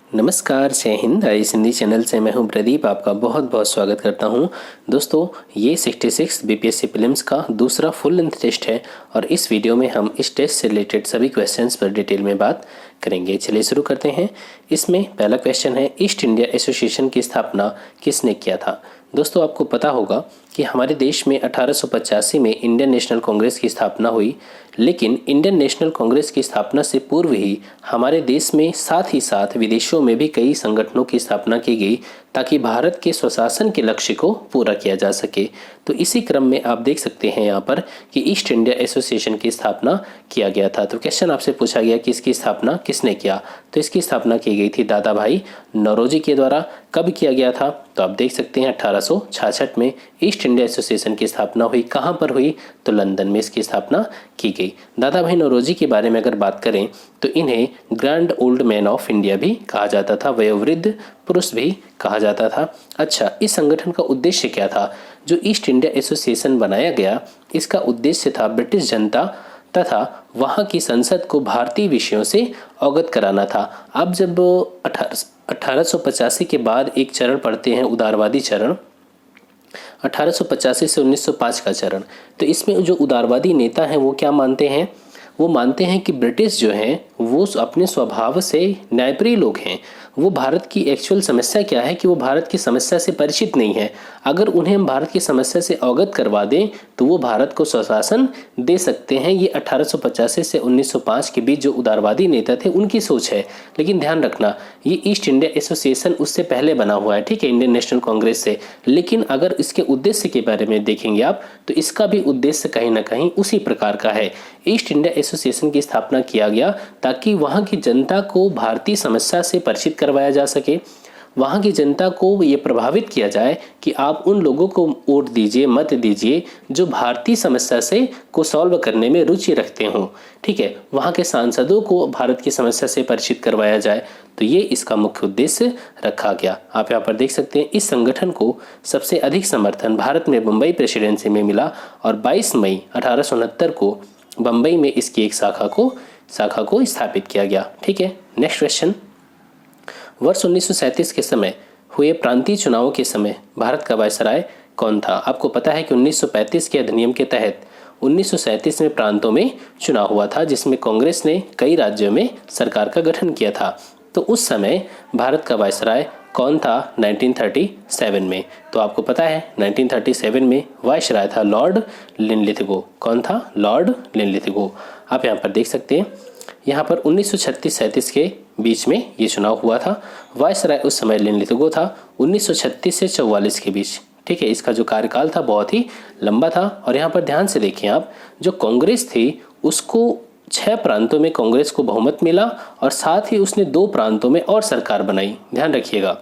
नमस्कार, जय Hind. Ice Hindi channel से मैं हूं प्रदीप, आपका बहुत बहुत स्वागत करता हूं। दोस्तों, ये 66 बीपीएससी प्रीलिम्स का दूसरा फुल लेंथ टेस्ट है और इस वीडियो में हम इस टेस्ट से रिलेटेड सभी क्वेश्चंस पर डिटेल में बात करेंगे। चलिए शुरू करते हैं। इसमें पहला क्वेश्चन है, ईस्ट इंडिया एसोसिएशन की स्थापना किसने किया था। दोस्तों, आपको पता होगा कि हमारे देश में 1885 में इंडियन नेशनल कांग्रेस की स्थापना हुई, लेकिन इंडियन नेशनल कांग्रेस की स्थापना से पूर्व ही हमारे देश में साथ ही साथ विदेशों में भी कई संगठनों की स्थापना की गई ताकि भारत के स्वशासन के लक्ष्य को पूरा किया जा सके। तो इसी क्रम में आप देख सकते हैं यहाँ पर कि ईस्ट इंडिया एसोसिएशन की स्थापना किया गया था। तो क्वेश्चन आपसे पूछा गया कि इसकी स्थापना किसने किया, तो इसकी स्थापना की गई थी दादा भाई नौरोजी के द्वारा। कब किया गया था, तो आप देख सकते हैं 1866 में ईस्ट इंडिया एसोसिएशन की स्थापना हुई। कहाँ पर हुई, तो लंदन में इसकी स्थापना की गई। दादा भाई नौरोजी के बारे में अगर बात करें तो इन्हें grand old man of India भी कहा जाता था, वयोवृद्ध पुरुष भी कहा जाता था। अच्छा, इस संगठन का उद्देश्य क्या था। जो ईस्ट इंडिया एसोसिएशन बनाया गया, इसका उद्देश्य था ब्रिटिश जनता तथा वहाँ की संसद को भारतीय विषयों से अवगत कराना था। अब जब 1885 के बाद एक चरण पढ़ते हैं, उदारवादी चरण, 1885 से 1905 का चरण। तो इसमें जो उदारवादी नेता हैं वो क्या मानते हैं, वो मानते हैं कि ब्रिटिश जो हैं वो अपने स्वभाव से न्यायप्रिय लोग हैं। वो भारत की एक्चुअल समस्या क्या है कि वो भारत की समस्या से परिचित नहीं है। अगर उन्हें हम भारत की समस्या से अवगत करवा दें तो वो भारत को स्वशासन दे सकते हैं। ये 1885 से 1905 के बीच जो उदारवादी नेता थे उनकी सोच है। लेकिन ध्यान रखना, ये ईस्ट इंडिया एसोसिएशन उससे पहले बना हुआ है, ठीक है, इंडियन नेशनल कांग्रेस से। लेकिन अगर इसके उद्देश्य के बारे में देखेंगे आप, तो इसका भी उद्देश्य कहीं ना कहीं उसी प्रकार का है। ईस्ट इंडिया एसोसिएशन की स्थापना किया गया ताकि वहाँ की जनता को भारतीय समस्या से परिचित करवाया जा सके। वहाँ की जनता को ये प्रभावित किया जाए कि आप उन लोगों को वोट दीजिए, मत दीजिए जो भारतीय समस्या से को सॉल्व करने में रुचि रखते हों, ठीक है। वहाँ के सांसदों को भारत की समस्या से परिचित करवाया जाए। तो ये इसका मुख्य उद्देश्य रखा गया। आप यहाँ पर देख सकते हैं, इस संगठन को सबसे अधिक समर्थन भारत में बम्बई प्रेसिडेंसी में मिला और 22 मई 1869 को बम्बई में इसकी एक शाखा को स्थापित किया गया, ठीक है। नेक्स्ट क्वेश्चन, वर्ष 1937 के समय हुए प्रांतीय चुनावों के समय भारत का वायसराय कौन था। आपको पता है कि 1935 के अधिनियम के तहत 1937 में प्रांतों में चुनाव हुआ था, जिसमें कांग्रेस ने कई राज्यों में सरकार का गठन किया था। तो उस समय भारत का वायसराय कौन था 1937 में, तो आपको पता है 1937 में वायसराय था लॉर्ड लिनलिथगो। कौन था, लॉर्ड लिनलिथगो। आप यहाँ पर देख सकते हैं, यहाँ पर 1936-37 के बीच में ये चुनाव हुआ था। वायसराय उस समय लिनलिथगो था, 1936 से 44 के बीच, ठीक है। इसका जो कार्यकाल था बहुत ही लंबा था। और यहाँ पर ध्यान से देखिए आप, जो कांग्रेस थी उसको 6 प्रांतों में कांग्रेस को बहुमत मिला और साथ ही उसने 2 प्रांतों में और सरकार बनाई। ध्यान रखिएगा,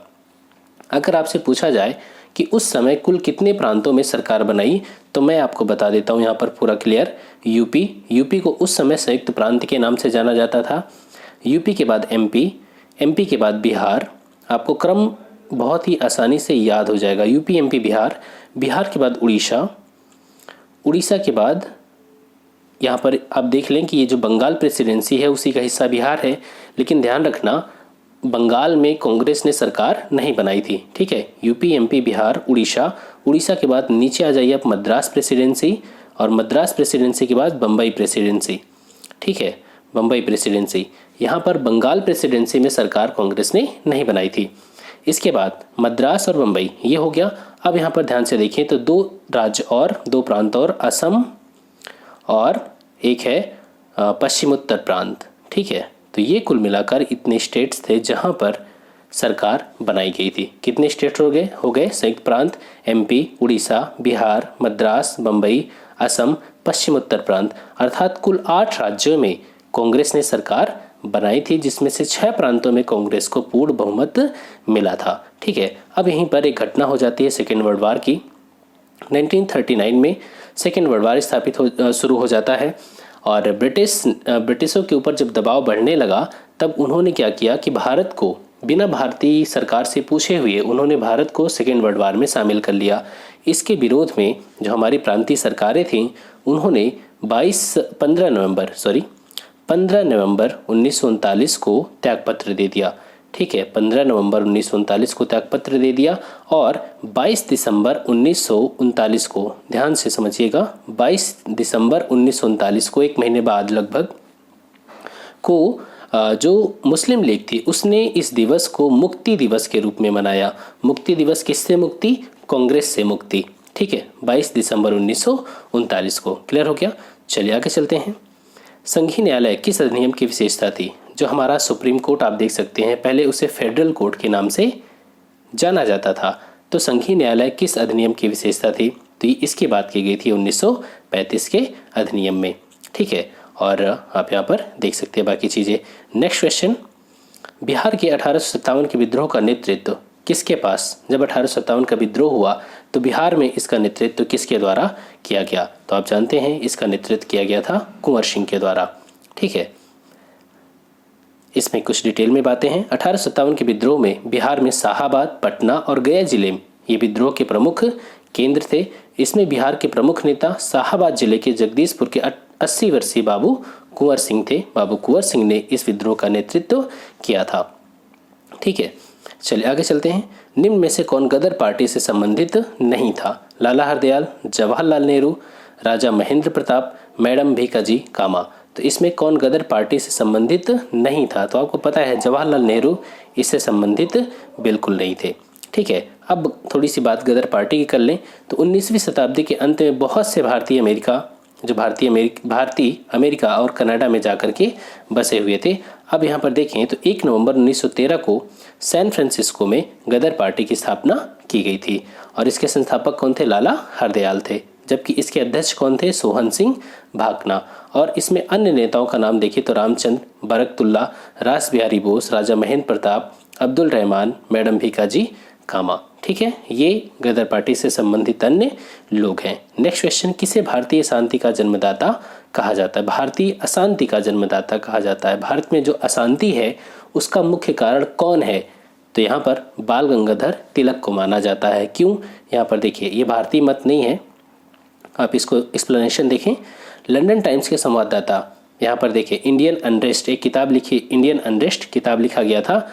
अगर आपसे पूछा जाए कि उस समय कुल कितने प्रांतों में सरकार बनाई, तो मैं आपको बता देता हूँ यहाँ पर पूरा क्लियर। यूपी को उस समय संयुक्त प्रांत के नाम से जाना जाता था। यूपी के बाद एमपी के बाद बिहार। आपको क्रम बहुत ही आसानी से याद हो जाएगा, यूपी, एमपी, बिहार के बाद उड़ीसा के बाद यहाँ पर आप देख लें कि ये जो बंगाल प्रेसिडेंसी है उसी का हिस्सा बिहार है। लेकिन ध्यान रखना, बंगाल में कांग्रेस ने सरकार नहीं बनाई थी, ठीक है। यूपी, एमपी, बिहार, उड़ीसा के बाद नीचे आ जाइए आप मद्रास प्रेसिडेंसी, और मद्रास प्रेसिडेंसी के बाद बम्बई प्रेसिडेंसी, ठीक है, बम्बई प्रेसिडेंसी। यहाँ पर बंगाल प्रेसिडेंसी में सरकार कांग्रेस ने नहीं बनाई थी। इसके बाद मद्रास और बम्बई ये हो गया। अब यहाँ पर ध्यान से देखिए तो 2 राज्य और 2 प्रांत और असम और एक है पश्चिमोत्तर प्रांत, ठीक है। तो ये कुल मिलाकर इतने स्टेट्स थे जहाँ पर सरकार बनाई गई थी। कितने स्टेट हो गए संयुक्त प्रांत, एमपी, उड़ीसा, बिहार, मद्रास, बम्बई, असम, पश्चिमोत्तर प्रांत, अर्थात कुल 8 राज्यों में कांग्रेस ने सरकार बनाई थी, जिसमें से 6 प्रांतों में कांग्रेस को पूर्ण बहुमत मिला था, ठीक है। अब यहीं पर एक घटना हो जाती है सेकेंड वर्ल्ड वार की। 1939 में सेकेंड वर्ल्ड वार शुरू हो जाता है और ब्रिटिशों के ऊपर जब दबाव बढ़ने लगा तब उन्होंने क्या किया कि भारत को बिना भारतीय सरकार से पूछे हुए उन्होंने भारत को सेकेंड वर्ल्ड वार में शामिल कर लिया। इसके विरोध में जो हमारी प्रांतीय सरकारें थीं उन्होंने 15 नवंबर 1939 को त्यागपत्र दे दिया। ठीक है, 15 नवंबर 1939 को त्यागपत्र दे दिया और 22 दिसंबर 1939 को, ध्यान से समझिएगा, 22 दिसंबर 1939 को, एक महीने बाद लगभग को, जो मुस्लिम लीग थी उसने इस दिवस को मुक्ति दिवस के रूप में मनाया। मुक्ति दिवस किससे मुक्ति? कांग्रेस से मुक्ति। ठीक है, 22 दिसंबर 1939 को। क्लियर हो गया? चलिए आगे चलते हैं। संघीय न्यायालय किस अधिनियम की विशेषता थी? जो हमारा सुप्रीम कोर्ट आप देख सकते हैं, पहले उसे फेडरल कोर्ट के नाम से जाना जाता था। तो संघीय न्यायालय किस अधिनियम की विशेषता थी? तो इसकी बात की गई थी 1935 के अधिनियम में। ठीक है, और आप यहाँ पर देख सकते हैं बाकी चीज़ें। नेक्स्ट क्वेश्चन, बिहार के 1857 के विद्रोह का नेतृत्व किसके पास? जब 1857 का विद्रोह हुआ तो बिहार में इसका नेतृत्व किसके द्वारा किया गया? तो आप जानते हैं इसका नेतृत्व किया गया था कुंवर सिंह के द्वारा। ठीक है, इसमें कुछ डिटेल में बातें हैं। 1857 के विद्रोह में बिहार में शाहाबाद, पटना और गया जिले में ये विद्रोह के प्रमुख केंद्र थे। इसमें बिहार के प्रमुख नेता शाहाबाद जिले के जगदीशपुर के 80 वर्षीय बाबू कुंवर सिंह थे। बाबू कुंवर सिंह ने इस विद्रोह का नेतृत्व किया था। ठीक है, चलिए आगे चलते हैं। निम्न में से कौन गदर पार्टी से संबंधित नहीं था? लाला हरदयाल, जवाहरलाल नेहरू, राजा महेंद्र प्रताप, मैडम भीकाजी कामा। तो इसमें कौन गदर पार्टी से संबंधित नहीं था? तो आपको पता है जवाहरलाल नेहरू इससे संबंधित बिल्कुल नहीं थे। ठीक है, अब थोड़ी सी बात गदर पार्टी की कर लें तो 19वीं शताब्दी के अंत में बहुत से भारतीय अमेरिका और कनाडा में जाकर के बसे हुए थे। अब यहाँ पर देखें तो 1 नवंबर 1913 को सैन फ्रांसिस्को में गदर पार्टी की स्थापना की गई थी और इसके संस्थापक कौन थे? लाला हरदयाल थे, जबकि इसके अध्यक्ष कौन थे? सोहन सिंह भाकना। और इसमें अन्य नेताओं का नाम देखिए तो रामचंद्र, बरकतुल्ला, रास बिहारी बोस, राजा महेंद्र प्रताप, अब्दुल रहमान, मैडम भीकाजी कामा। ठीक है, ये गदर पार्टी से संबंधित अन्य लोग हैं। नेक्स्ट क्वेश्चन, किसे भारतीय शांति का जन्मदाता कहा जाता है? भारतीय अशांति का जन्मदाता कहा जाता है। भारत में जो अशांति है उसका मुख्य कारण कौन है? तो यहाँ पर बाल गंगाधर तिलक को माना जाता है। क्यों? यहाँ पर देखिए, ये भारतीय मत नहीं है, आप इसको एक्सप्लेनेशन देखें। लंदन टाइम्स के संवाददाता, यहाँ पर देखिए इंडियन अनरेस्ट, एक किताब लिखी, इंडियन अनरेस्ट किताब लिखा गया था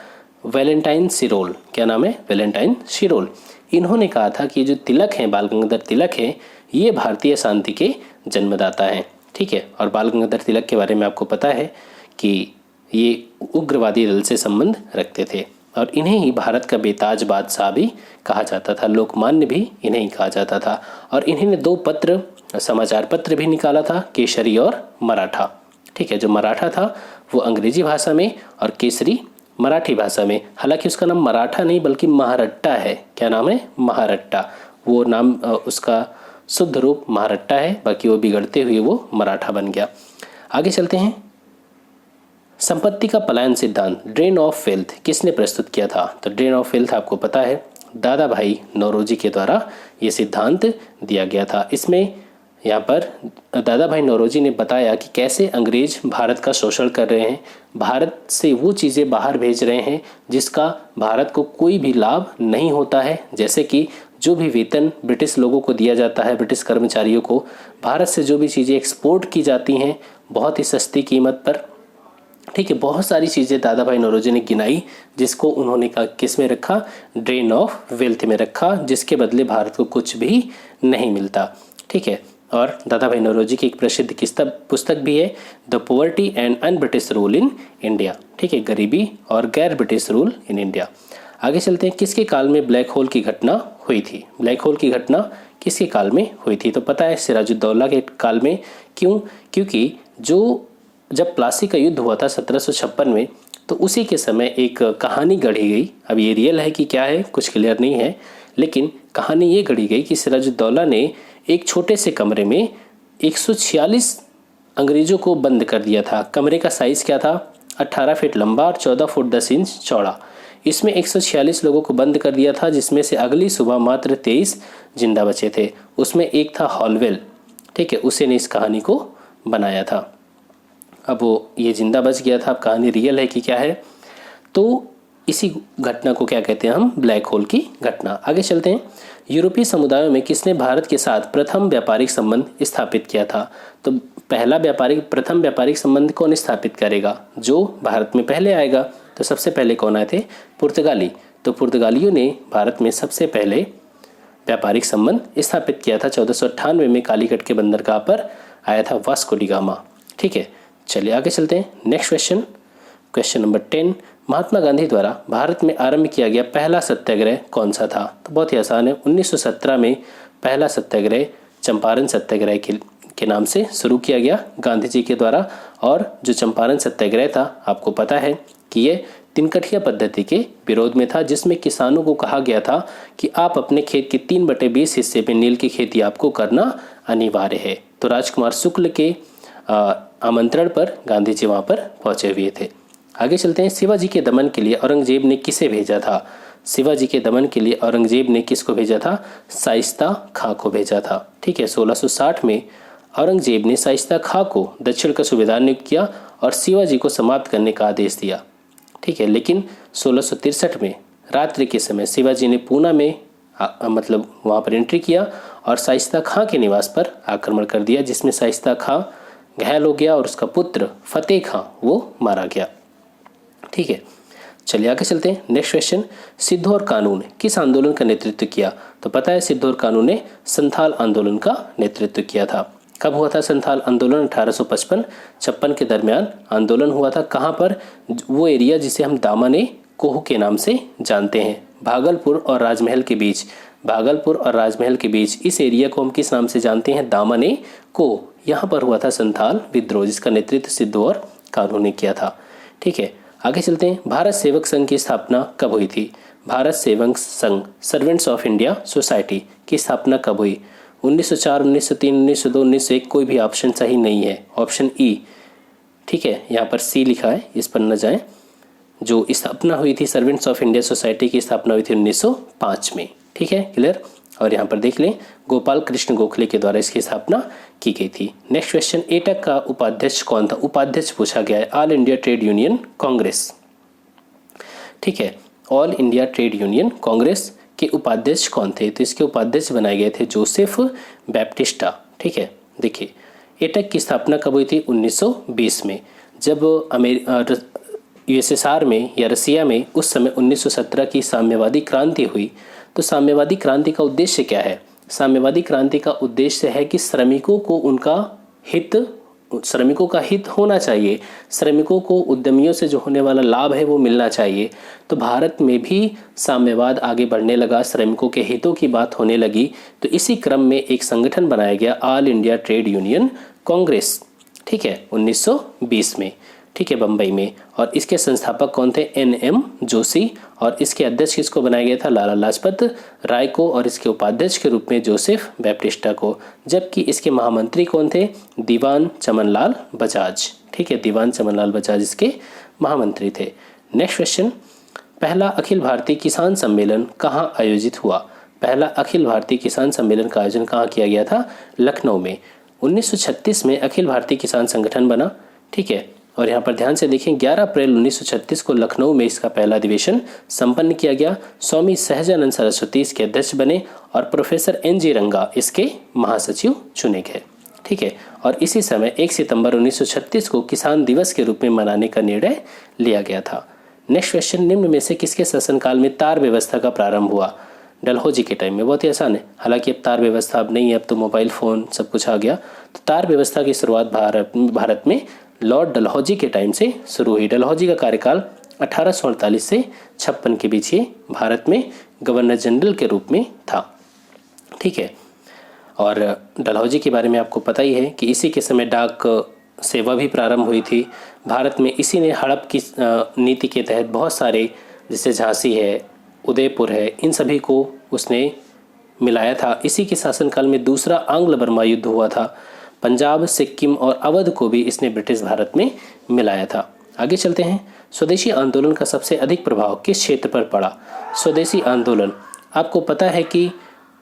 वैलेंटाइन सिरोल। क्या नाम है? वैलेंटाइन सिरोल। इन्होंने कहा था कि जो तिलक हैं, बाल गंगाधर तिलक हैं, ये भारतीय शांति के जन्मदाता हैं। ठीक है, और बाल गंगाधर तिलक के बारे में आपको पता है कि ये उग्रवादी दल से संबंध रखते थे और इन्हें ही भारत का बेताज बादशाह भी कहा जाता था, लोकमान्य भी इन्हें ही कहा जाता था। और इन्होंने 2 पत्र, समाचार पत्र भी निकाला था, केसरी और मराठा। ठीक है, जो मराठा था वो अंग्रेजी भाषा में और केसरी मराठी भाषा में। हालांकि उसका नाम मराठा नहीं बल्कि महारट्टा है। क्या नाम है? महारट्टा। वो नाम उसका शुद्ध रूप महारट्टा है, बाकी वो बिगड़ते हुए वो मराठा बन गया। आगे चलते हैं। संपत्ति का पलायन सिद्धांत, ड्रेन ऑफ वेल्थ, किसने प्रस्तुत किया था? तो ड्रेन ऑफ वेल्थ आपको पता है दादा भाई नौरोजी के द्वारा ये सिद्धांत दिया गया था। इसमें यहाँ पर दादा भाई नौरोजी ने बताया कि कैसे अंग्रेज भारत का शोषण कर रहे हैं, भारत से वो चीज़ें बाहर भेज रहे हैं जिसका भारत को कोई भी लाभ नहीं होता है। जैसे कि जो भी वेतन ब्रिटिश लोगों को दिया जाता है, ब्रिटिश कर्मचारियों को, भारत से जो भी चीज़ें एक्सपोर्ट की जाती हैं बहुत ही सस्ती कीमत पर। ठीक है, बहुत सारी चीज़ें दादा भाई नौरोजी ने गिनाई जिसको उन्होंने कहा किस में रखा? ड्रेन ऑफ वेल्थ में रखा, जिसके बदले भारत को कुछ भी नहीं मिलता। ठीक है, और दादा भाई नौरोजी की एक प्रसिद्ध पुस्तक भी है, the poverty and un British rule in India. ठीक है, गरीबी और गैर ब्रिटिश रूल इन इंडिया। आगे चलते हैं। किसके काल में ब्लैक होल की घटना हुई थी? ब्लैक होल की घटना किसके काल में हुई थी? तो पता है सिराजुद्दौला के काल में। क्यों? क्योंकि जब प्लासी का युद्ध हुआ था 1756 में, तो उसी के समय एक कहानी गढ़ी गई। अब ये रियल है कि क्या है कुछ क्लियर नहीं है, लेकिन कहानी ये गढ़ी गई कि सिराजुद्दौला ने एक छोटे से कमरे में 146 अंग्रेजों को बंद कर दिया था। कमरे का साइज़ क्या था? 18 फीट लंबा और 14 फुट 10 इंच चौड़ा। इसमें 146 लोगों को बंद कर दिया था, जिसमें से अगली सुबह मात्र 23 जिंदा बचे थे। उसमें एक था हॉलवेल। ठीक है, उसी ने इस कहानी को बनाया था। अब वो ये जिंदा बच गया था। अब कहानी रियल है कि क्या है? तो इसी घटना को क्या कहते हैं हम? ब्लैक होल की घटना। आगे चलते हैं। यूरोपीय समुदायों में किसने भारत के साथ प्रथम व्यापारिक संबंध स्थापित किया था? तो प्रथम व्यापारिक संबंध कौन स्थापित करेगा? जो भारत में पहले आएगा। तो सबसे पहले कौन आए थे? पुर्तगाली। तो पुर्तगालियों ने भारत में सबसे पहले व्यापारिक संबंध स्थापित किया था। 1498 में कालीकट के बंदरगाह पर आया था वास्को डी गामा। ठीक है, चलिए आगे चलते हैं। Next question, question number 10, Mahatma Gandhi द्वारा भारत में आरंभ किया गया पहला सत्याग्रह कौन सा था? तो बहुत ही आसान है, 1917 में पहला सत्याग्रह चंपारण सत्याग्रह के नाम से शुरू किया गया गांधी जी के द्वारा। और जो चंपारण सत्याग्रह था, आपको पता है कि ये तिनकठिया पद्धति के विरोध में था, जिसमें किसानों को कहा गया था कि आप अपने खेत के 3/20 हिस्से में नील की खेती आपको करना अनिवार्य है। तो राजकुमार शुक्ल के आमंत्रण पर गांधी जी वहाँ पर पहुंचे हुए थे। आगे चलते हैं। शिवाजी के दमन के लिए औरंगजेब ने किसे भेजा था? शिवाजी के दमन के लिए औरंगजेब ने किसको भेजा था? शाइस्ता खां को भेजा था। ठीक है, 1660 में औरंगजेब ने शाइस्ता खां को दक्षिण का सूबेदार नियुक्त किया और शिवाजी को समाप्त करने का आदेश दिया। ठीक है, लेकिन 1663 में रात्रि के समय शिवाजी ने पूना में मतलब वहाँ पर एंट्री किया और शाइस्ता खां के निवास पर आक्रमण कर दिया, जिसमें शाइस्ता खां घायल हो गया और उसका पुत्र फतेह खां वो मारा गया। ठीक है, चलिए आगे चलते हैं। नेक्स्ट क्वेश्चन, सिद्धू और कानू ने किस आंदोलन का नेतृत्व किया? तो पता है, सिद्धू और कानू ने संथाल आंदोलन का नेतृत्व किया था। कब हुआ था संथाल आंदोलन? 1855-56 के दरमियान आंदोलन हुआ था। कहाँ पर? वो एरिया जिसे हम दामन कोह के नाम से जानते हैं, भागलपुर और राजमहल के बीच। भागलपुर और राजमहल के बीच इस एरिया को हम किस नाम से जानते हैं? दामन कोह। यहाँ पर हुआ था संथाल विद्रोह, जिसका नेतृत्व सिद्धू और कानू ने किया था। ठीक है, आगे चलते हैं। भारत सेवक संघ की स्थापना कब हुई थी? Bharat Sevak Sangh, servants of India society की स्थापना कब हुई? 1904, 1903, 1902, 1901, कोई भी ऑप्शन सही नहीं है। Option E. ठीक है, यहाँ पर सी लिखा है, इस पर न जाएं। जो स्थापना हुई थी सर्वेंट्स ऑफ इंडिया सोसाइटी की स्थापना हुई थी 1905 में। ठीक है, क्लियर। और यहाँ पर देख लें, गोपाल कृष्ण गोखले के द्वारा इसकी स्थापना की गई थी। नेक्स्ट क्वेश्चन, एटक का उपाध्यक्ष कौन था? उपाध्यक्ष पूछा गया है। All India trade union Congress. ठीक है, all India trade union Congress के उपाध्यक्ष कौन थे? तो इसके उपाध्यक्ष बनाए गए थे जोसेफ बैप्टिस्टा। ठीक है, देखिए एटक की स्थापना कब हुई थी? 1920 में, जब यूएसएसआर में या रसिया में उस समय 1917 की साम्यवादी क्रांति हुई। तो साम्यवादी क्रांति का उद्देश्य क्या है? साम्यवादी क्रांति का उद्देश्य है कि श्रमिकों का हित होना चाहिए, श्रमिकों को उद्यमियों से जो होने वाला लाभ है वो मिलना चाहिए। तो भारत में भी साम्यवाद आगे बढ़ने लगा, श्रमिकों के हितों की बात होने लगी। तो इसी क्रम में एक संगठन बनाया गया, all India trade union Congress. ठीक है, 1920 में। ठीक है, बम्बई में। और इसके संस्थापक कौन थे? NM जोशी। और इसके अध्यक्ष किसको बनाया गया था? लाला लाजपत राय को। और इसके उपाध्यक्ष के रूप में जोसेफ बैप्टिस्टा को। जबकि इसके महामंत्री कौन थे? दीवान चमनलाल बजाज। ठीक है, दीवान चमनलाल बजाज इसके महामंत्री थे। नेक्स्ट क्वेश्चन, पहला अखिल भारतीय किसान सम्मेलन कहाँ आयोजित हुआ? पहला अखिल भारतीय किसान सम्मेलन का आयोजन कहाँ किया गया था? लखनऊ में। 1936 में अखिल भारतीय किसान संगठन बना। ठीक है, और यहाँ पर ध्यान से देखें, 11 अप्रैल 1936 को लखनऊ में इसका पहला अधिवेशन संपन्न किया गया। स्वामी सहजानंद सरस्वती इसके अध्यक्ष बने और प्रोफेसर NG रंगा इसके महासचिव चुने गए। ठीक है, और इसी समय 1 सितंबर 1936 को किसान दिवस के रूप में मनाने का निर्णय लिया गया था। नेक्स्ट क्वेश्चन, निम्न में से किसके शासनकाल में तार व्यवस्था का प्रारंभ हुआ? डलहौजी के टाइम में। बहुत ही आसान है, हालांकि अब तार व्यवस्था अब नहीं है, अब तो मोबाइल फ़ोन सब कुछ आ गया। तो तार व्यवस्था की शुरुआत भारत में लॉर्ड डलहौजी के टाइम से शुरू हुई। डलहौजी का कार्यकाल 1848 से 56 के बीच ये भारत में गवर्नर जनरल के रूप में था। ठीक है, और डलहौजी के बारे में आपको पता ही है कि इसी के समय डाक सेवा भी प्रारंभ हुई थी भारत में। इसी ने हड़प की नीति के तहत बहुत सारे, जैसे झांसी है, उदयपुर है, इन सभी को उसने मिलाया था। इसी के शासनकाल में दूसरा आंग्ल बर्मा युद्ध हुआ था। पंजाब, सिक्किम और अवध को भी इसने ब्रिटिश भारत में मिलाया था। आगे चलते हैं। स्वदेशी आंदोलन का सबसे अधिक प्रभाव किस क्षेत्र पर पड़ा? स्वदेशी आंदोलन, आपको पता है कि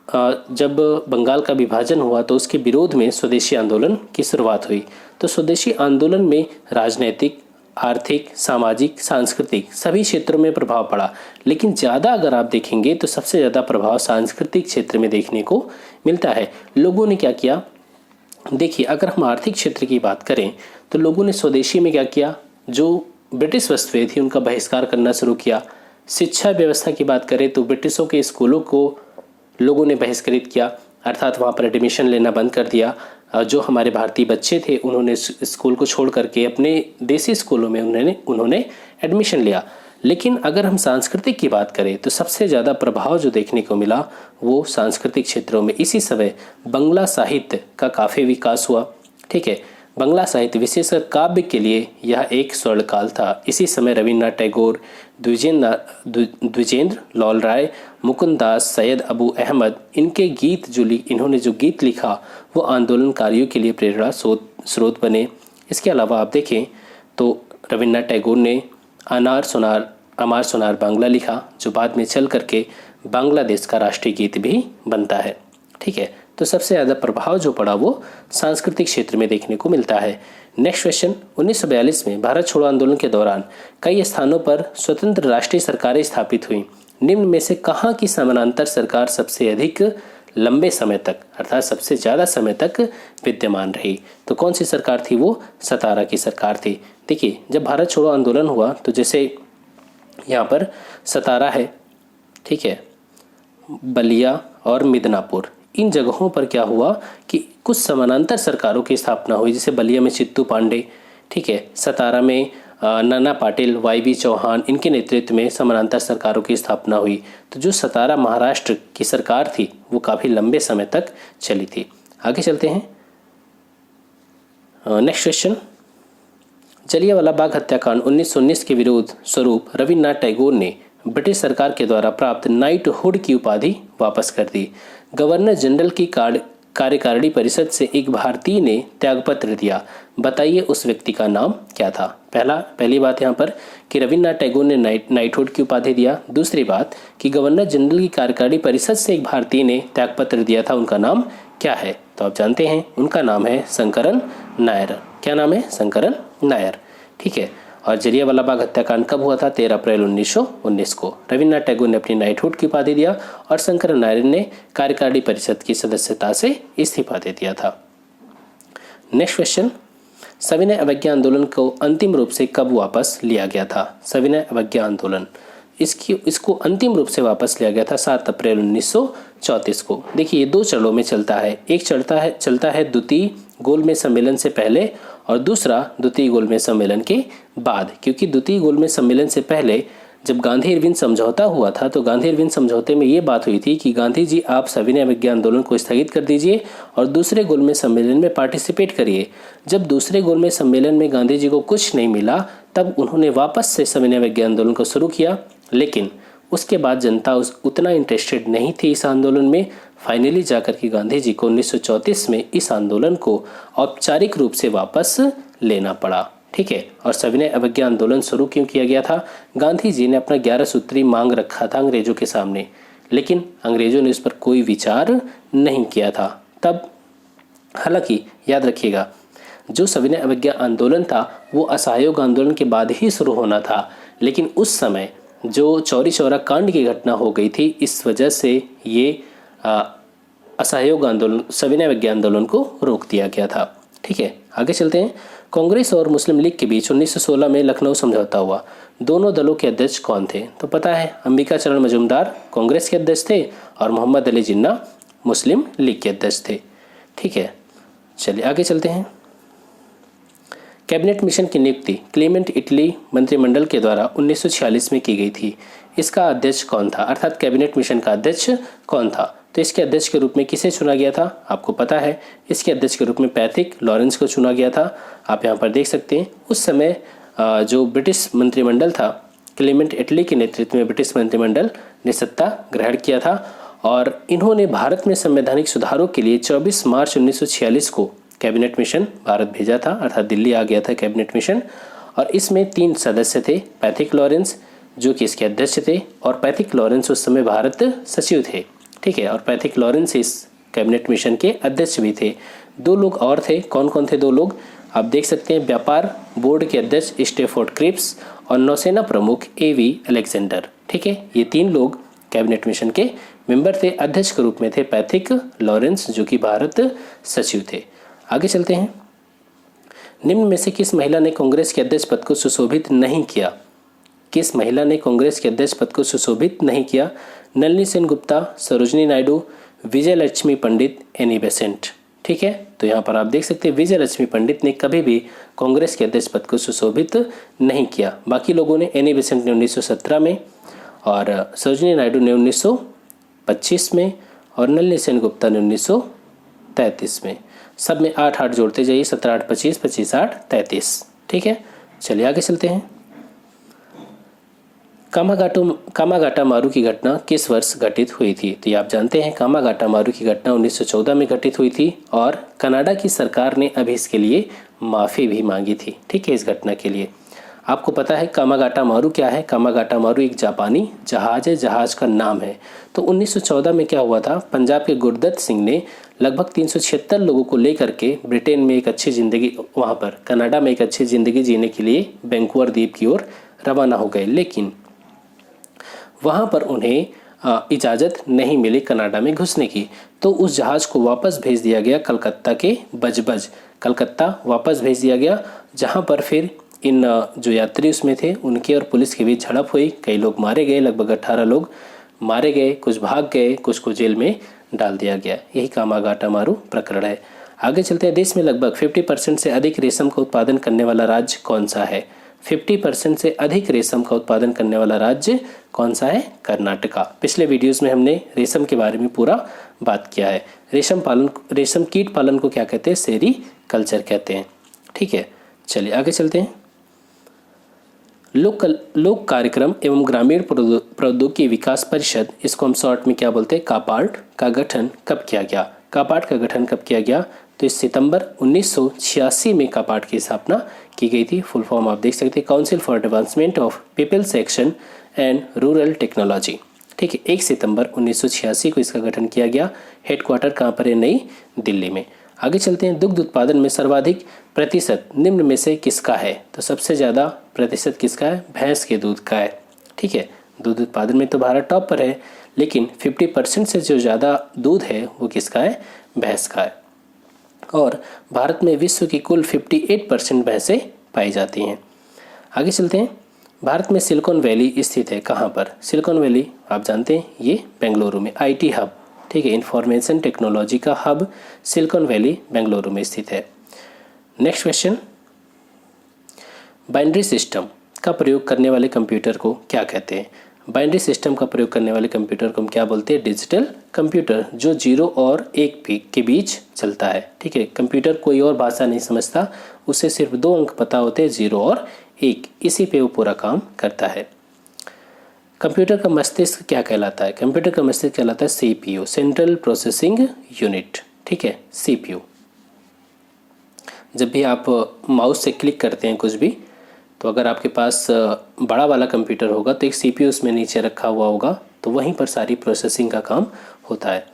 जब बंगाल का विभाजन हुआ तो उसके विरोध में स्वदेशी आंदोलन की शुरुआत हुई। तो स्वदेशी आंदोलन में राजनैतिक, आर्थिक, सामाजिक, सांस्कृतिक सभी क्षेत्रों में प्रभाव पड़ा। लेकिन ज़्यादा अगर आप देखेंगे तो सबसे ज़्यादा प्रभाव सांस्कृतिक क्षेत्र में देखने को मिलता है। लोगों ने क्या किया? देखिए, अगर हम आर्थिक क्षेत्र की बात करें तो लोगों ने स्वदेशी में क्या किया? जो ब्रिटिश वस्तुएं थी उनका बहिष्कार करना शुरू किया। शिक्षा व्यवस्था की बात करें तो ब्रिटिशों के स्कूलों को लोगों ने बहिष्कृत किया, अर्थात वहाँ पर एडमिशन लेना बंद कर दिया। जो हमारे भारतीय बच्चे थे उन्होंने स्कूल को छोड़ करके अपने देसी स्कूलों में उन्होंने एडमिशन लिया। लेकिन अगर हम सांस्कृतिक की बात करें तो सबसे ज़्यादा प्रभाव जो देखने को मिला वो सांस्कृतिक क्षेत्रों में इसी समय बंगला साहित्य का काफ़ी विकास हुआ। ठीक है, बंगला साहित्य विशेषकर काव्य के लिए यह एक स्वर्णकाल था। इसी समय रविन्द्रनाथ टैगोर, द्विजेंद्र लाल राय, मुकुंद दास, सैयद अबू अहमद, इन्होंने जो गीत लिखा वो आंदोलनकारियों के लिए प्रेरणा स्रोत बने। इसके अलावा आप देखें तो रविन्द्रनाथ टैगोर ने अमार सोनार बांग्ला लिखा, जो बाद में चल करके बांग्लादेश का राष्ट्रीय गीत भी बनता है। ठीक है, तो सबसे ज़्यादा प्रभाव जो पड़ा वो सांस्कृतिक क्षेत्र में देखने को मिलता है। नेक्स्ट क्वेश्चन, 1942 में भारत छोड़ो आंदोलन के दौरान कई स्थानों पर स्वतंत्र राष्ट्रीय सरकारें स्थापित हुई। निम्न में से कहाँ की समानांतर सरकार सबसे अधिक लंबे समय तक अर्थात सबसे ज़्यादा समय तक विद्यमान रही? तो कौन सी सरकार थी वो? सतारा की सरकार थी। देखिए, जब भारत छोड़ो आंदोलन हुआ तो जैसे यहाँ पर सतारा है, ठीक है, बलिया और मिदनापुर, इन जगहों पर क्या हुआ कि कुछ समानांतर सरकारों की स्थापना हुई। जैसे बलिया में चित्तू पांडे, ठीक है, सतारा में नाना पाटिल, वाई.बी. चौहान, इनके नेतृत्व में समानांतर सरकारों की स्थापना हुई। तो जो सतारा महाराष्ट्र की सरकार थी वो काफ़ी लंबे समय तक चली थी। आगे चलते हैं। नेक्स्ट क्वेश्चन, जलियांवाला बाग हत्याकांड 1919 के विरोध स्वरूप रविन्द्रनाथ टैगोर ने ब्रिटिश सरकार के द्वारा प्राप्त नाइटहुड की उपाधि वापस कर दी। गवर्नर जनरल की कार्यकारिणी परिषद से एक भारतीय ने त्यागपत्र दिया। बताइए उस व्यक्ति का नाम क्या था? पहली बात यहाँ पर कि रविन्द्रनाथ टैगोर ने नाइटहुड की उपाधि दिया। दूसरी बात कि गवर्नर जनरल की कार्यकारिणी परिषद से एक भारतीय ने त्यागपत्र दिया था, उनका नाम क्या है? तो आप जानते हैं उनका नाम है शंकरन नायर। क्या नाम है? शंकरन नायर। ठीक है, और जलियांवाला बाग हत्याकांड कब हुआ था? 13 अप्रैल 1919 को। रविन्द्रनाथ टैगोर ने अपनी नाइटहुड की उपाधि दिया और शंकरन नायर ने कार्यकारिणी परिषद की सदस्यता से इस्तीफा दे दिया था। नेक्स्ट क्वेश्चन, सविनय अवज्ञा आंदोलन को अंतिम रूप से कब वापस लिया गया था? सविनय अवज्ञा आंदोलन इसको अंतिम रूप से वापस लिया गया था 7 अप्रैल 1934 को। देखिए, ये दो चरणों में चलता है। एक चलता है द्वितीय गोलमेज सम्मेलन से पहले और दूसरा द्वितीय गोलमेज सम्मेलन के बाद। क्योंकि द्वितीय गोलमेज सम्मेलन से पहले जब गांधी इरविन समझौता हुआ था तो गांधी इरविन समझौते में ये बात हुई थी कि गांधी जी आप सविनय अवज्ञा आंदोलन को स्थगित कर दीजिए और दूसरे गोलमेज सम्मेलन में पार्टिसिपेट करिए। जब दूसरे गोलमेज सम्मेलन में गांधी जी को कुछ नहीं मिला तब उन्होंने वापस से सविनय अवज्ञा आंदोलन को शुरू किया, लेकिन उसके बाद जनता उतना इंटरेस्टेड नहीं थी इस आंदोलन में। फाइनली जाकर के गांधी जी को 1934 में इस आंदोलन को औपचारिक रूप से वापस लेना पड़ा। ठीक है, और सविनय अवज्ञा आंदोलन शुरू क्यों किया गया था? गांधी जी ने अपना 11 सूत्री मांग रखा था अंग्रेजों के सामने, लेकिन अंग्रेजों ने उस पर कोई विचार नहीं किया था तब। हालांकि याद रखिएगा, जो सविनय अवज्ञा आंदोलन था वो असहयोग आंदोलन के बाद ही शुरू होना था, लेकिन उस समय जो चौरी चौरा कांड की घटना हो गई थी, इस वजह से ये असहयोग आंदोलन, सविनय अवज्ञा आंदोलन को रोक दिया गया था। ठीक है, आगे चलते हैं। कांग्रेस और मुस्लिम लीग के बीच 1916 में लखनऊ समझौता हुआ। दोनों दलों के अध्यक्ष कौन थे? तो पता है, अंबिका चरण मजूमदार कांग्रेस के अध्यक्ष थे और मोहम्मद अली जिन्ना मुस्लिम लीग के अध्यक्ष थे। ठीक है, चलिए आगे चलते हैं। कैबिनेट मिशन की नियुक्ति क्लेमेंट इटली मंत्रिमंडल के द्वारा 1946 में की गई थी। इसका अध्यक्ष कौन था? अर्थात कैबिनेट मिशन का अध्यक्ष कौन था? तो इसके अध्यक्ष के रूप में किसे चुना गया था? आपको पता है, इसके अध्यक्ष के रूप में पैट्रिक लॉरेंस को चुना गया था। आप यहाँ पर देख सकते हैं उस समय जो ब्रिटिश मंत्रिमंडल था, क्लेमेंट इटली के नेतृत्व में ब्रिटिश मंत्रिमंडल ने सत्ता ग्रहण किया था और इन्होंने भारत में संवैधानिक सुधारों के लिए 24 मार्च 1946 को कैबिनेट मिशन भारत भेजा था, अर्थात दिल्ली आ गया था कैबिनेट मिशन। और इसमें 3 सदस्य थे, पैट्रिक लॉरेंस जो कि इसके अध्यक्ष थे और पैट्रिक लॉरेंस उस समय भारत सचिव थे। ठीक है, और पैट्रिक लॉरेंस इस कैबिनेट मिशन के अध्यक्ष भी थे। 2 लोग और थे। कौन कौन थे 2 लोग? आप देख सकते हैं, व्यापार बोर्ड के अध्यक्ष स्टेफोर्ड क्रिप्स और नौसेना प्रमुख A.V. अलेक्जेंडर। ठीक है, ये 3 लोग कैबिनेट मिशन के मेंबर थे। अध्यक्ष के रूप में थे पैट्रिक लॉरेंस जो कि भारत सचिव थे। आगे चलते हैं। निम्न में से किस महिला ने कांग्रेस के अध्यक्ष पद को सुशोभित नहीं किया? किस महिला ने कांग्रेस के अध्यक्ष पद को सुशोभित नहीं किया? नलिनी सेनगुप्ता, सरोजिनी नायडू, विजय लक्ष्मी पंडित, एनी बेसेंट। ठीक है, तो यहाँ पर आप देख सकते हैं विजय लक्ष्मी पंडित ने कभी भी कांग्रेस के अध्यक्ष पद को सुशोभित नहीं किया। बाकी लोगों ने, एनी बेसेंट ने 1917 में, और सरोजिनी नायडू ने 1925 में, और नलिनी सेनगुप्ता ने 1933 में। सब में 8-8 जोड़ते जाइए, 17-8 25, 25-8 33। ठीक है, चलिए आगे चलते हैं। कामागाटा मारू की घटना किस वर्ष घटित हुई थी? तो ये आप जानते हैं, कामागाटा मारू की घटना 1914 में घटित हुई थी, और कनाडा की सरकार ने अभी इसके लिए माफ़ी भी मांगी थी। ठीक है, इस घटना के लिए। आपको पता है कामागाटा मारू क्या है? कामागाटा मारू एक जापानी जहाज है, जहाज का नाम है। तो 1914 में क्या हुआ था, पंजाब के गुरदत्त सिंह ने लगभग 376 लोगों को लेकर के ब्रिटेन में एक अच्छी ज़िंदगी, वहाँ पर कनाडा में एक अच्छी ज़िंदगी जीने के लिए वैंकूवर द्वीप की ओर रवाना हो गए, लेकिन वहाँ पर उन्हें इजाज़त नहीं मिली कनाडा में घुसने की। तो उस जहाज़ को वापस भेज दिया गया कलकत्ता के बजबज, कलकत्ता वापस भेज दिया गया, जहाँ पर फिर इन जो यात्री उसमें थे उनके और पुलिस के बीच झड़प हुई। कई लोग मारे गए, लगभग 18 लोग मारे गए, कुछ भाग गए, कुछ को जेल में डाल दिया गया। यही कामागाटा मारू प्रकरण है। आगे चलते हैं। देश में लगभग 50% से अधिक रेशम का उत्पादन करने वाला राज्य कौन सा है? 50% से अधिक रेशम का उत्पादन करने वाला राज्य कौन सा है? कर्नाटका। पिछले वीडियोस में हमने रेशम के बारे में पूरा बात किया है। रेशम कीट पालन को क्या कहते हैं? सेरीकल्चर कहते हैं। ठीक है, चलिए आगे चलते हैं। लोक कार्यक्रम एवं ग्रामीण प्रौद्योगिकी विकास परिषद, इसको हम शॉर्ट में क्या बोलते हैं? कापार्ट, का गठन कब किया गया? कापार्ट का गठन कब किया गया? तो इस सितंबर 1986 में कापार्ट की स्थापना की गई थी। फुल फॉर्म आप देख सकते हैं, council for advancement of people's action and rural technology. ठीक है, 1 सितंबर 1986 को इसका गठन किया गया। हेडक्वार्टर कहाँ पर है? नई दिल्ली में। आगे चलते हैं। दुग्ध उत्पादन में सर्वाधिक प्रतिशत निम्न में से किसका है? तो सबसे ज़्यादा प्रतिशत किसका है? भैंस के दूध का है। ठीक है, दूध उत्पादन में तो भारत टॉप पर है, लेकिन 50% से जो ज़्यादा दूध है वो किसका है? भैंस का है। और भारत में विश्व की कुल 58% भैंसें पाई जाती हैं। आगे चलते हैं। भारत में सिलिकॉन वैली स्थित है कहाँ पर? सिलिकॉन वैली आप जानते हैं, ये बेंगलुरु में, IT हब। ठीक है, इंफॉर्मेशन टेक्नोलॉजी का हब सिलिकॉन वैली बेंगलुरु में स्थित है। नेक्स्ट क्वेश्चन, बाइनरी सिस्टम का प्रयोग करने वाले कंप्यूटर को क्या कहते हैं? बाइनरी सिस्टम का प्रयोग करने वाले कंप्यूटर को हम क्या बोलते हैं? डिजिटल कंप्यूटर, जो 0 और 1 के बीच चलता है। ठीक है, कंप्यूटर कोई और भाषा नहीं समझता, उसे सिर्फ 2 अंक पता होते हैं, 0 और 1, इसी पे वो पूरा काम करता है। कंप्यूटर का मस्तिष्क क्या कहलाता है? कंप्यूटर का मस्तिष्क कहलाता है CPU, सेंट्रल प्रोसेसिंग यूनिट। ठीक है, CPU। जब भी आप माउस से क्लिक करते हैं कुछ भी, तो अगर आपके पास बड़ा वाला कंप्यूटर होगा तो एक CPU उसमें नीचे रखा हुआ होगा, तो वहीं पर सारी प्रोसेसिंग का काम होता है।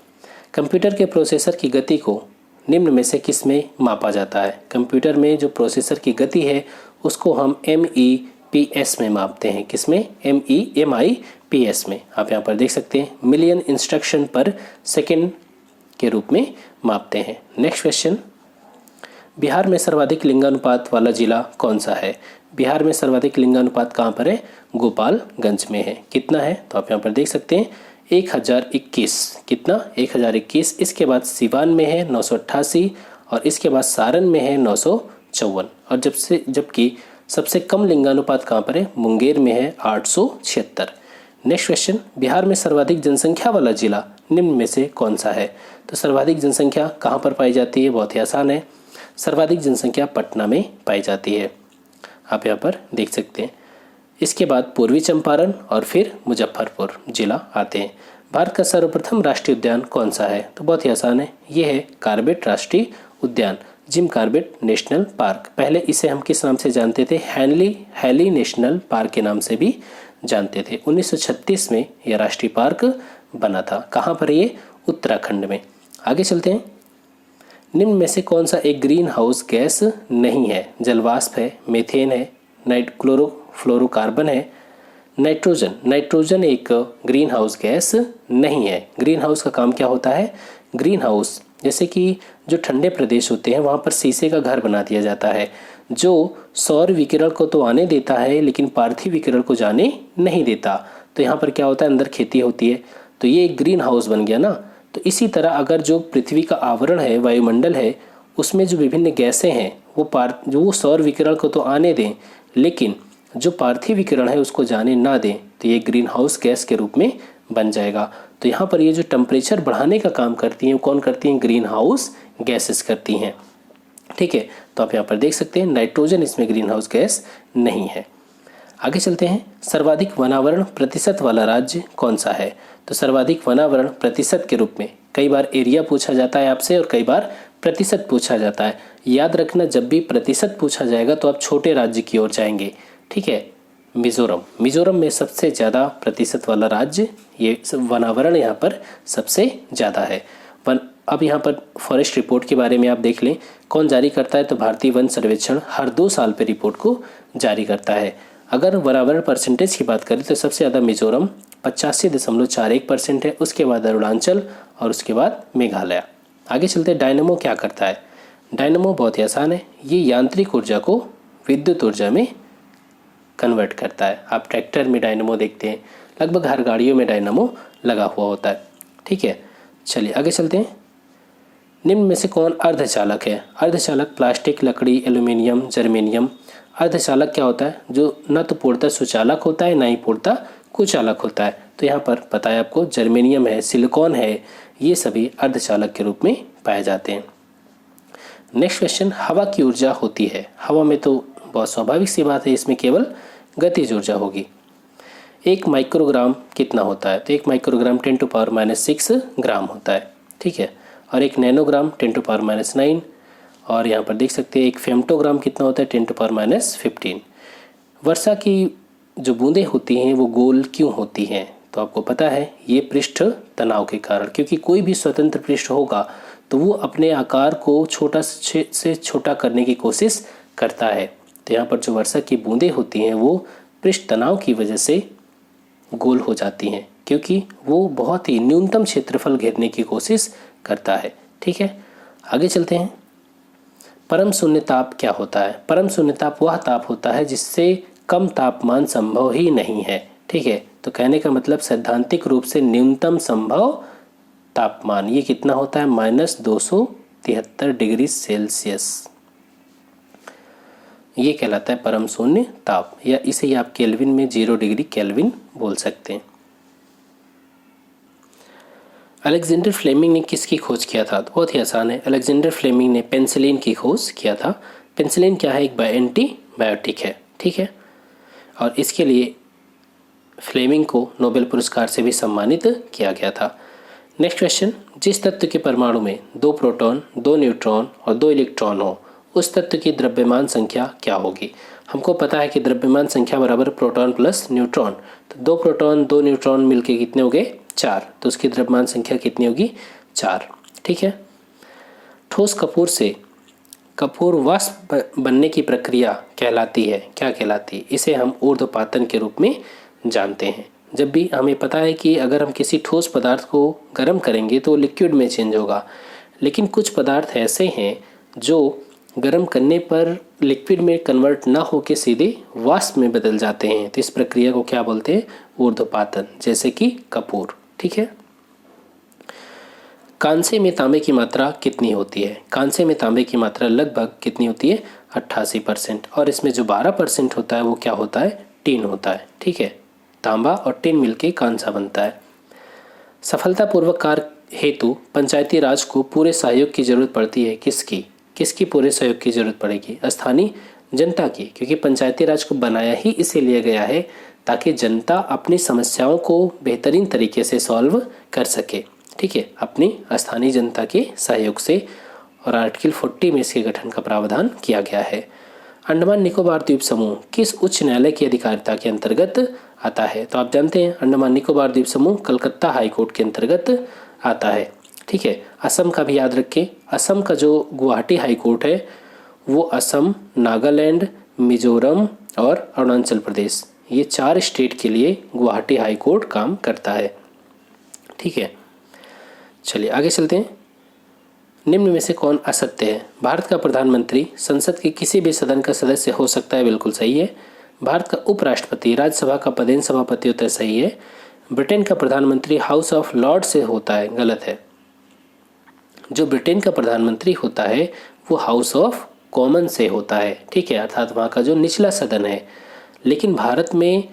कंप्यूटर के प्रोसेसर की गति को निम्न में से किस में मापा जाता है? कंप्यूटर में जो प्रोसेसर की गति है उसको हम MEPS में मापते हैं। किस में? MIPS में। आप यहाँ पर देख सकते हैं, मिलियन इंस्ट्रक्शन पर सेकेंड के रूप में मापते हैं। नेक्स्ट क्वेश्चन, बिहार में सर्वाधिक लिंगानुपात वाला जिला कौन सा है? बिहार में सर्वाधिक लिंगानुपात कहाँ पर है? गोपालगंज में है। कितना है? तो आप यहाँ पर देख सकते हैं 1021। कितना? 1021। इसके बाद सिवान में है 988, और इसके बाद सारण में है 954, और जबकि सबसे कम लिंगानुपात कहाँ पर है? मुंगेर में है 876। नेक्स्ट क्वेश्चन, बिहार में सर्वाधिक जनसंख्या वाला जिला निम्न में से कौन सा है? तो सर्वाधिक जनसंख्या कहाँ पर पाई जाती है? बहुत ही आसान है, सर्वाधिक जनसंख्या पटना में पाई जाती है। आप यहाँ पर देख सकते हैं। इसके बाद पूर्वी चंपारण और फिर मुजफ्फरपुर जिला आते हैं। भारत का सर्वप्रथम राष्ट्रीय उद्यान कौन सा है? तो बहुत ही आसान है, ये है कॉर्बेट राष्ट्रीय उद्यान, जिम कॉर्बेट नेशनल पार्क। पहले इसे हम किस नाम से जानते थे? हैली नेशनल पार्क के नाम से भी जानते थे। 1936 में यह राष्ट्रीय पार्क बना था। कहाँ पर? ये उत्तराखंड में। आगे चलते हैं। निम्न में से कौन सा एक ग्रीन हाउस गैस नहीं है? जलवाष्प है, मीथेन है, क्लोरोफ्लोरोकार्बन है, नाइट्रोजन एक ग्रीन हाउस गैस नहीं है। ग्रीन हाउस का काम क्या होता है? ग्रीन हाउस जैसे कि जो ठंडे प्रदेश होते हैं वहाँ पर शीशे का घर बना दिया जाता है, जो सौर विकिरण को तो आने देता है लेकिन पार्थिव विकिरण को जाने नहीं देता। तो यहाँ पर क्या होता है, अंदर खेती होती है, तो ये एक ग्रीन हाउस बन गया ना। तो इसी तरह अगर जो पृथ्वी का आवरण है, वायुमंडल है, उसमें जो विभिन्न गैसें हैं वो सौर विकिरण को तो आने दें लेकिन जो पार्थिव विकिरण है उसको जाने ना दें, तो ये ग्रीन हाउस गैस के रूप में बन जाएगा। तो यहाँ पर ये जो टेम्परेचर बढ़ाने का काम करती हैं वो कौन करती हैं, ग्रीन हाउस गैसेस करती हैं। ठीक है, तो आप यहाँ पर देख सकते हैं नाइट्रोजन इसमें ग्रीन हाउस गैस नहीं है। आगे चलते हैं, सर्वाधिक वनावरण प्रतिशत वाला राज्य कौन सा है। तो सर्वाधिक वनावरण प्रतिशत के रूप में कई बार एरिया पूछा जाता है आपसे और कई बार प्रतिशत पूछा जाता है। याद रखना, जब भी प्रतिशत पूछा जाएगा तो आप छोटे राज्य की ओर जाएंगे। ठीक है, मिजोरम में सबसे ज़्यादा प्रतिशत वाला राज्य, ये वनावरण यहाँ पर सबसे ज़्यादा है। अब यहाँ पर फॉरेस्ट रिपोर्ट के बारे में आप देख लें, कौन जारी करता है, तो भारतीय वन सर्वेक्षण हर 2 साल पे रिपोर्ट को जारी करता है। अगर वनावरण परसेंटेज की बात करें तो सबसे ज़्यादा मिजोरम 85.41% है, उसके बाद अरुणाचल और उसके बाद मेघालय। आगे चलते, डायनमो क्या करता है। डायनमो बहुत ही आसान है, ये यांत्रिक ऊर्जा को विद्युत ऊर्जा में कन्वर्ट करता है। आप ट्रैक्टर में डायनमो देखते हैं, लगभग हर गाड़ियों में डायनमो लगा हुआ होता है। ठीक है, चलिए आगे चलते हैं। निम्न में से कौन अर्धचालक है। अर्धचालक प्लास्टिक, लकड़ी, एल्यूमिनियम, जर्मेनियम। अर्धचालक क्या होता है, जो न तो पूर्णतः सुचालक होता है ना ही पूर्णतः कुचालक होता है। तो यहाँ पर पता है आपको, जर्मेनियम है, सिलिकॉन है, ये सभी अर्धचालक के रूप में पाए जाते हैं। नेक्स्ट क्वेश्चन, हवा की ऊर्जा होती है। हवा में तो बहुत स्वाभाविक सी बात है, इसमें केवल गतिज ऊर्जा होगी। 1 माइक्रोग्राम कितना होता है, तो 1 माइक्रोग्राम 10⁻⁶ ग्राम होता है। ठीक है, और 1 नैनोग्राम 10⁻⁹। और यहाँ पर देख सकते हैं 1 फेम्टोग्राम कितना होता है, 10⁻15। वर्षा की जो बूंदें होती हैं वो गोल क्यों होती हैं, तो आपको पता है ये पृष्ठ तनाव के कारण, क्योंकि कोई भी स्वतंत्र पृष्ठ होगा तो वो अपने आकार को छोटा से छोटा करने की कोशिश करता है। तो यहाँ पर जो वर्षा की बूंदें होती हैं वो पृष्ठ तनाव की वजह से गोल हो जाती हैं, क्योंकि वो बहुत ही न्यूनतम क्षेत्रफल घेरने की कोशिश करता है। ठीक है, आगे चलते हैं। परम शून्य ताप क्या होता है। परम शून्य ताप वह ताप होता है जिससे कम तापमान संभव ही नहीं है। ठीक है, तो कहने का मतलब सैद्धांतिक रूप से न्यूनतम संभव तापमान ये कितना होता है, -273 डिग्री सेल्सियस। ये कहलाता है परम शून्य ताप, या इसे ही आप केल्विन में 0 डिग्री केल्विन बोल सकते हैं। अलेक्जेंडर फ्लेमिंग ने किसकी खोज किया था, तो बहुत ही आसान है, अलेक्जेंडर फ्लेमिंग ने पेनिसिलिन की खोज किया था। पेनिसिलिन क्या है, एक एंटीबायोटिक है। ठीक है, और इसके लिए फ्लेमिंग को नोबेल पुरस्कार से भी सम्मानित किया गया था। नेक्स्ट क्वेश्चन, जिस तत्व के परमाणु में 2 प्रोटॉन, 2 न्यूट्रॉन और 2 इलेक्ट्रॉन हो उस तत्व की द्रव्यमान संख्या क्या होगी। हमको पता है कि द्रव्यमान संख्या बराबर प्रोटॉन प्लस न्यूट्रॉन, तो 2 प्रोटॉन 2 न्यूट्रॉन मिलके कितने हो गए, 4, तो उसकी द्रव्यमान संख्या कितनी होगी, 4। ठीक है, ठोस कपूर से कपूर वाष्प बनने की प्रक्रिया कहलाती है, क्या कहलाती है, इसे हम ऊर्ध्वपातन के रूप में जानते हैं। जब भी हमें पता है कि अगर हम किसी ठोस पदार्थ को गर्म करेंगे तो लिक्विड में चेंज होगा, लेकिन कुछ पदार्थ ऐसे हैं जो गर्म करने पर लिक्विड में कन्वर्ट ना होकर सीधे वाष्प में बदल जाते हैं, तो इस प्रक्रिया को क्या बोलते हैं, ऊर्ध्वपातन, जैसे कि कपूर। ठीक है, कांसे में तांबे की मात्रा कितनी होती है। कांसे में तांबे की मात्रा लगभग कितनी होती है, 88%, और इसमें जो 12% होता है वो क्या होता है, टिन होता है। ठीक है, तांबा और टिन मिलके कांसा बनता है। सफलतापूर्वक कार्य हेतु पंचायती राज को पूरे सहयोग की जरूरत पड़ती है, किसकी पूरे सहयोग की जरूरत पड़ेगी, स्थानीय जनता की, क्योंकि पंचायती राज को बनाया ही इसीलिए गया है ताकि जनता अपनी समस्याओं को बेहतरीन तरीके से सॉल्व कर सके। ठीक है, अपनी स्थानीय जनता के सहयोग से, और आर्टिकल 40 में इसके गठन का प्रावधान किया गया है। अंडमान निकोबार द्वीप समूह किस उच्च न्यायालय की अधिकारिता के अंतर्गत आता है, तो आप जानते हैं अंडमान निकोबार द्वीप समूह कलकत्ता हाई कोर्ट के अंतर्गत आता है। ठीक है, असम का भी याद रखें, असम का जो गुवाहाटी हाई कोर्ट है वो असम, नागालैंड, मिजोरम और अरुणाचल प्रदेश, ये 4 स्टेट के लिए गुवाहाटी हाई कोर्ट काम करता है। ठीक है, चलिए आगे चलते हैं। निम्न में से कौन असत्य है? भारत का प्रधानमंत्री संसद के किसी भी सदन का सदस्य हो सकता है, बिल्कुल सही है। भारत का उपराष्ट्रपति राज्यसभा का पदेन सभापति होता है, सही है। ब्रिटेन का प्रधानमंत्री हाउस ऑफ लॉर्ड से होता है, गलत है। जो ब्रिटेन का प्रधानमंत्री होता है वो हाउस ऑफ कॉमन से होता है, ठीक है, अर्थात वहाँ का जो निचला सदन है। लेकिन भारत में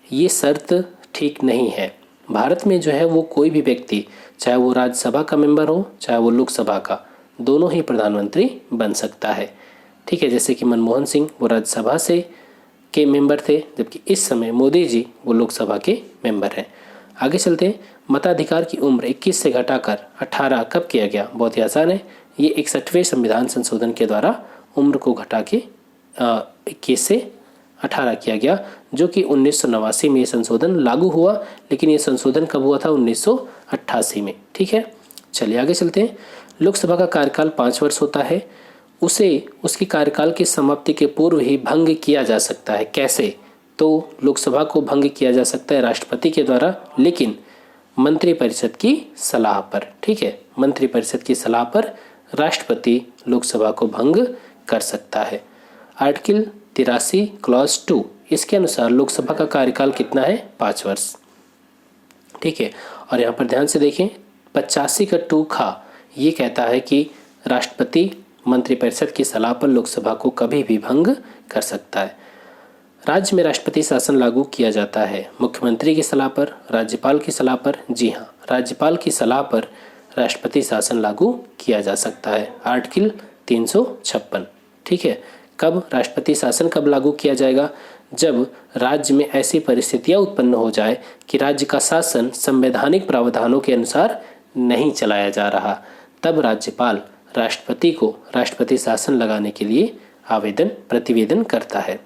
ये शर्त ठीक नहीं है। भारत में जो है वो कोई भी व्यक्ति, चाहे वो राज्यसभा का मेंबर हो चाहे वो लोकसभा का, दोनों ही प्रधानमंत्री बन सकता है, ठीक है। जैसे कि मनमोहन सिंह वो राज्यसभा से के मेंबर थे, जबकि इस समय मोदी जी वो लोकसभा के मेंबर हैं। आगे चलते हैं। मताधिकार की उम्र 21 से घटाकर 18 कब किया गया? बहुत ही आसान है, ये 61वें संविधान संशोधन के द्वारा उम्र को घटा के 21 से 18 किया गया, जो कि 1989 में ये संशोधन लागू हुआ। लेकिन ये संशोधन कब हुआ था? 1988 में, ठीक है। चलिए आगे चलते हैं। लोकसभा का कार्यकाल 5 वर्ष होता है, उसे उसकी कार्यकाल की समाप्ति के पूर्व ही भंग किया जा सकता है। कैसे? तो लोकसभा को भंग किया जा सकता है राष्ट्रपति के द्वारा, लेकिन मंत्रिपरिषद की सलाह पर, ठीक है। मंत्रिपरिषद की सलाह पर राष्ट्रपति लोकसभा को भंग कर सकता है। आर्टिकल 83 क्लॉज 2 इसके अनुसार लोकसभा का कार्यकाल कितना है? 5 वर्ष, ठीक है। और यहाँ पर ध्यान से देखें, 85 का 2 खा ये कहता है कि राष्ट्रपति मंत्रिपरिषद की सलाह पर लोकसभा को कभी भी भंग कर सकता है। राज्य में राष्ट्रपति शासन लागू किया जाता है मुख्यमंत्री की सलाह पर, राज्यपाल की सलाह पर? जी हाँ, राज्यपाल की सलाह पर राष्ट्रपति शासन लागू किया जा सकता है। आर्टिकल 356, ठीक है। कब राष्ट्रपति शासन कब लागू किया जाएगा? जब राज्य में ऐसी परिस्थितियां उत्पन्न हो जाए कि राज्य का शासन संवैधानिक प्रावधानों के अनुसार नहीं चलाया जा रहा, तब राज्यपाल राष्ट्रपति को राष्ट्रपति शासन लगाने के लिए प्रतिवेदन करता है।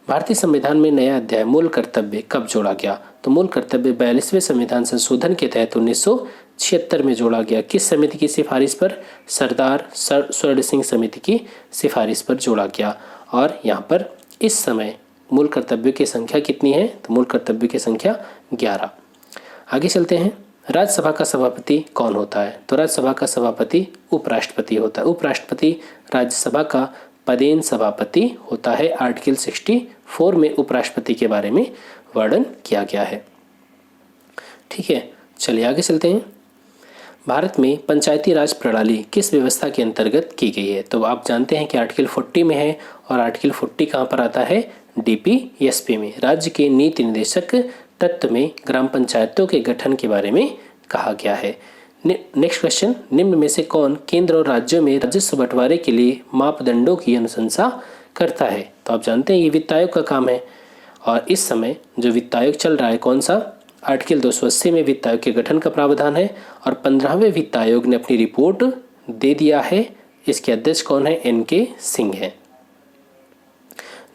भारतीय संविधान में नया अध्याय मूल कर्तव्य कब जोड़ा गया? तो मूल कर्तव्य 42वें संविधान संशोधन के तहत 1976 में जोड़ा गया। किस समिति की सिफारिश पर? सरदार स्वर्ण सिंह समिति की सिफारिश पर जोड़ा गया। और यहाँ पर इस समय मूल कर्तव्यों की संख्या कितनी है? तो मूल कर्तव्यों की संख्या 11। आगे चलते हैं। राज्यसभा का सभापति कौन होता है? तो राज्यसभा का सभापति उपराष्ट्रपति होता है। उपराष्ट्रपति राज्यसभा का पदेन सभापति होता है। आर्टिकल 64 में उपराष्ट्रपति के बारे में वर्णन किया गया है, ठीक है। चलिए आगे चलते हैं। भारत में पंचायती राज प्रणाली किस व्यवस्था के अंतर्गत की गई है? तो आप जानते हैं कि आर्टिकल 40 में है, और आर्टिकल 40 कहाँ पर आता है? DPSP में। राज्य के नीति निर्देशक तत्व में ग्राम पंचायतों के गठन के बारे में कहा गया है। नेक्स्ट क्वेश्चन, निम्न में से कौन केंद्र और राज्यों में राजस्व बंटवारे के लिए मापदंडों की अनुशंसा करता है? तो आप जानते हैं ये वित्त आयोग का काम है, और इस समय जो वित्त आयोग चल रहा है कौन सा? आर्टिकल 280 में वित्त आयोग के गठन का प्रावधान है, और 15वें वित्त आयोग ने अपनी रिपोर्ट दे दिया है। इसके अध्यक्ष कौन है? NK सिंह है।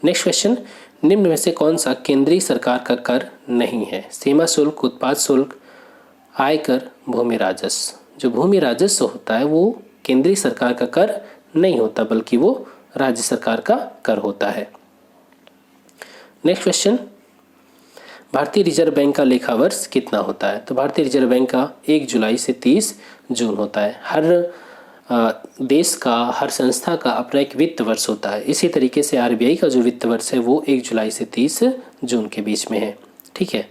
नेक्स्ट क्वेश्चन, निम्न में से कौन सा केंद्रीय सरकार का कर नहीं है? सीमा शुल्क, उत्पाद शुल्क, आयकर, भूमि राजस्व। जो भूमि राजस्व होता है वो केंद्रीय सरकार का कर नहीं होता, बल्कि वो राज्य सरकार का कर होता है। नेक्स्ट क्वेश्चन, भारतीय रिजर्व बैंक का लेखा वर्ष कितना होता है? तो भारतीय रिजर्व बैंक का 1 जुलाई से 30 जून होता है। हर देश का, हर संस्था का अपना एक वित्त वर्ष होता है। इसी तरीके से RBI का जो वित्त वर्ष है वो 1 जुलाई से 30 जून के बीच में है, ठीक है।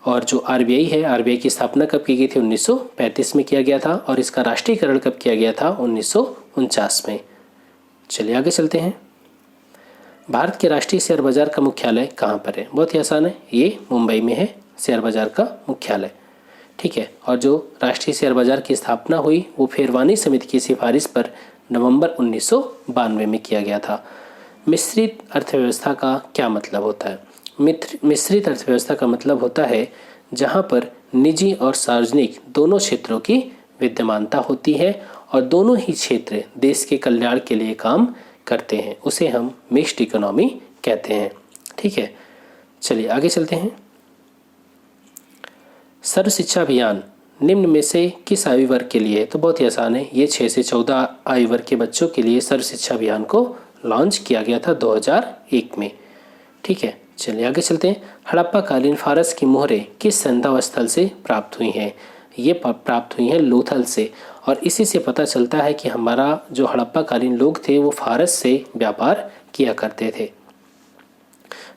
और जो RBI है, RBI की स्थापना कब की गई थी? 1935 में किया गया था, और इसका राष्ट्रीयकरण कब किया गया था? 1949 में। चलिए आगे चलते हैं। भारत के राष्ट्रीय शेयर बाजार का मुख्यालय कहाँ पर है? बहुत ही आसान है, ये मुंबई में है शेयर बाजार का मुख्यालय, ठीक है। और जो राष्ट्रीय शेयर बाजार की स्थापना हुई वो फेरवानी समिति की सिफारिश पर नवंबर 1992 में किया गया था। मिश्रित अर्थव्यवस्था का क्या मतलब होता है? मिश्रित अर्थव्यवस्था का मतलब होता है जहां पर निजी और सार्वजनिक दोनों क्षेत्रों की विद्यमानता होती है, और दोनों ही क्षेत्र देश के कल्याण के लिए काम करते हैं। उसे हम मिक्स्ड इकोनॉमी कहते हैं, ठीक है। चलिए आगे चलते हैं। सर्व शिक्षा अभियान निम्न में से किस आयु वर्ग के लिए है? तो बहुत ही आसान है, ये 6 से 14 आयु वर्ग के बच्चों के लिए सर्व शिक्षा अभियान को लॉन्च किया गया था 2001 में, ठीक है। चलिए आगे चलते हैं। हड़प्पा कालीन फारस की मोहरें किस संदर्भ स्थल से प्राप्त हुई हैं? ये प्राप्त हुई हैं लोथल से, और इसी से पता चलता है कि हमारा जो हड़प्पा कालीन लोग थे वो फारस से व्यापार किया करते थे।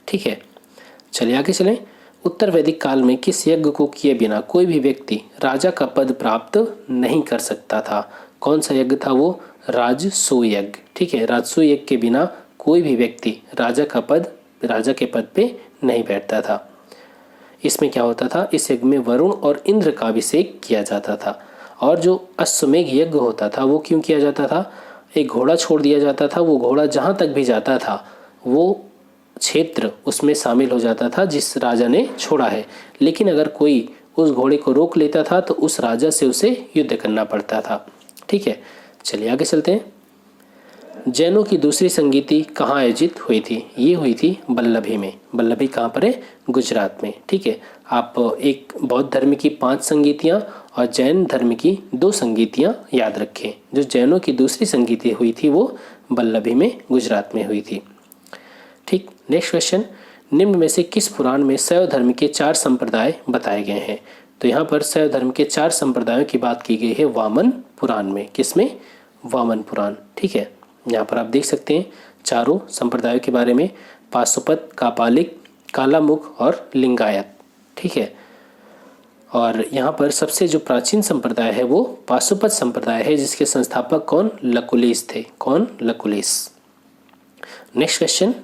ठीक है, चलिए आगे चलें। उत्तर वैदिक काल में किस यज्ञ को किए बिना कोई भी व्यक्ति राजा का पद प्राप्त नहीं कर सकता था? कौन सा यज्ञ था वो? राजसूय यज्ञ। ठीक है, राजसूय यज्ञ के बिना कोई भी व्यक्ति राजा के पद पे नहीं बैठता था। इसमें क्या होता था? इस यज्ञ में वरुण और इंद्र का अभिषेक किया जाता था। और जो अश्वमेघ यज्ञ होता था वो क्यों किया जाता था? एक घोड़ा छोड़ दिया जाता था, वो घोड़ा जहाँ तक भी जाता था वो क्षेत्र उसमें शामिल हो जाता था जिस राजा ने छोड़ा है। लेकिन अगर कोई उस घोड़े को रोक लेता था तो उस राजा से उसे युद्ध करना पड़ता था। ठीक है, चलिए आगे चलते हैं। जैनों की दूसरी संगीति कहाँ आयोजित हुई थी? ये हुई थी वल्लभी में। वल्लभी कहाँ पर है? गुजरात में। ठीक है, आप एक बौद्ध धर्म की 5 संगीतियाँ और जैन धर्म की 2 संगीतियाँ याद रखें। जो जैनों की दूसरी संगीति हुई थी वो वल्लभी में गुजरात में हुई थी। ठीक, नेक्स्ट क्वेश्चन। निम्न में से किस पुराण में शैव धर्म के 4 संप्रदाय बताए गए हैं? तो यहाँ पर शैव धर्म के 4 संप्रदायों की बात की गई है वामन पुराण में। किसमें? वामन पुराण। ठीक है, यहाँ पर आप देख सकते हैं चारों संप्रदायों के बारे में, पाशुपत, कापालिक, कालामुख और लिंगायत। ठीक है, और यहाँ पर सबसे जो प्राचीन संप्रदाय है वो पाशुपत संप्रदाय है, जिसके संस्थापक कौन? लकुलिस थे। कौन? लकुलिस। Next question.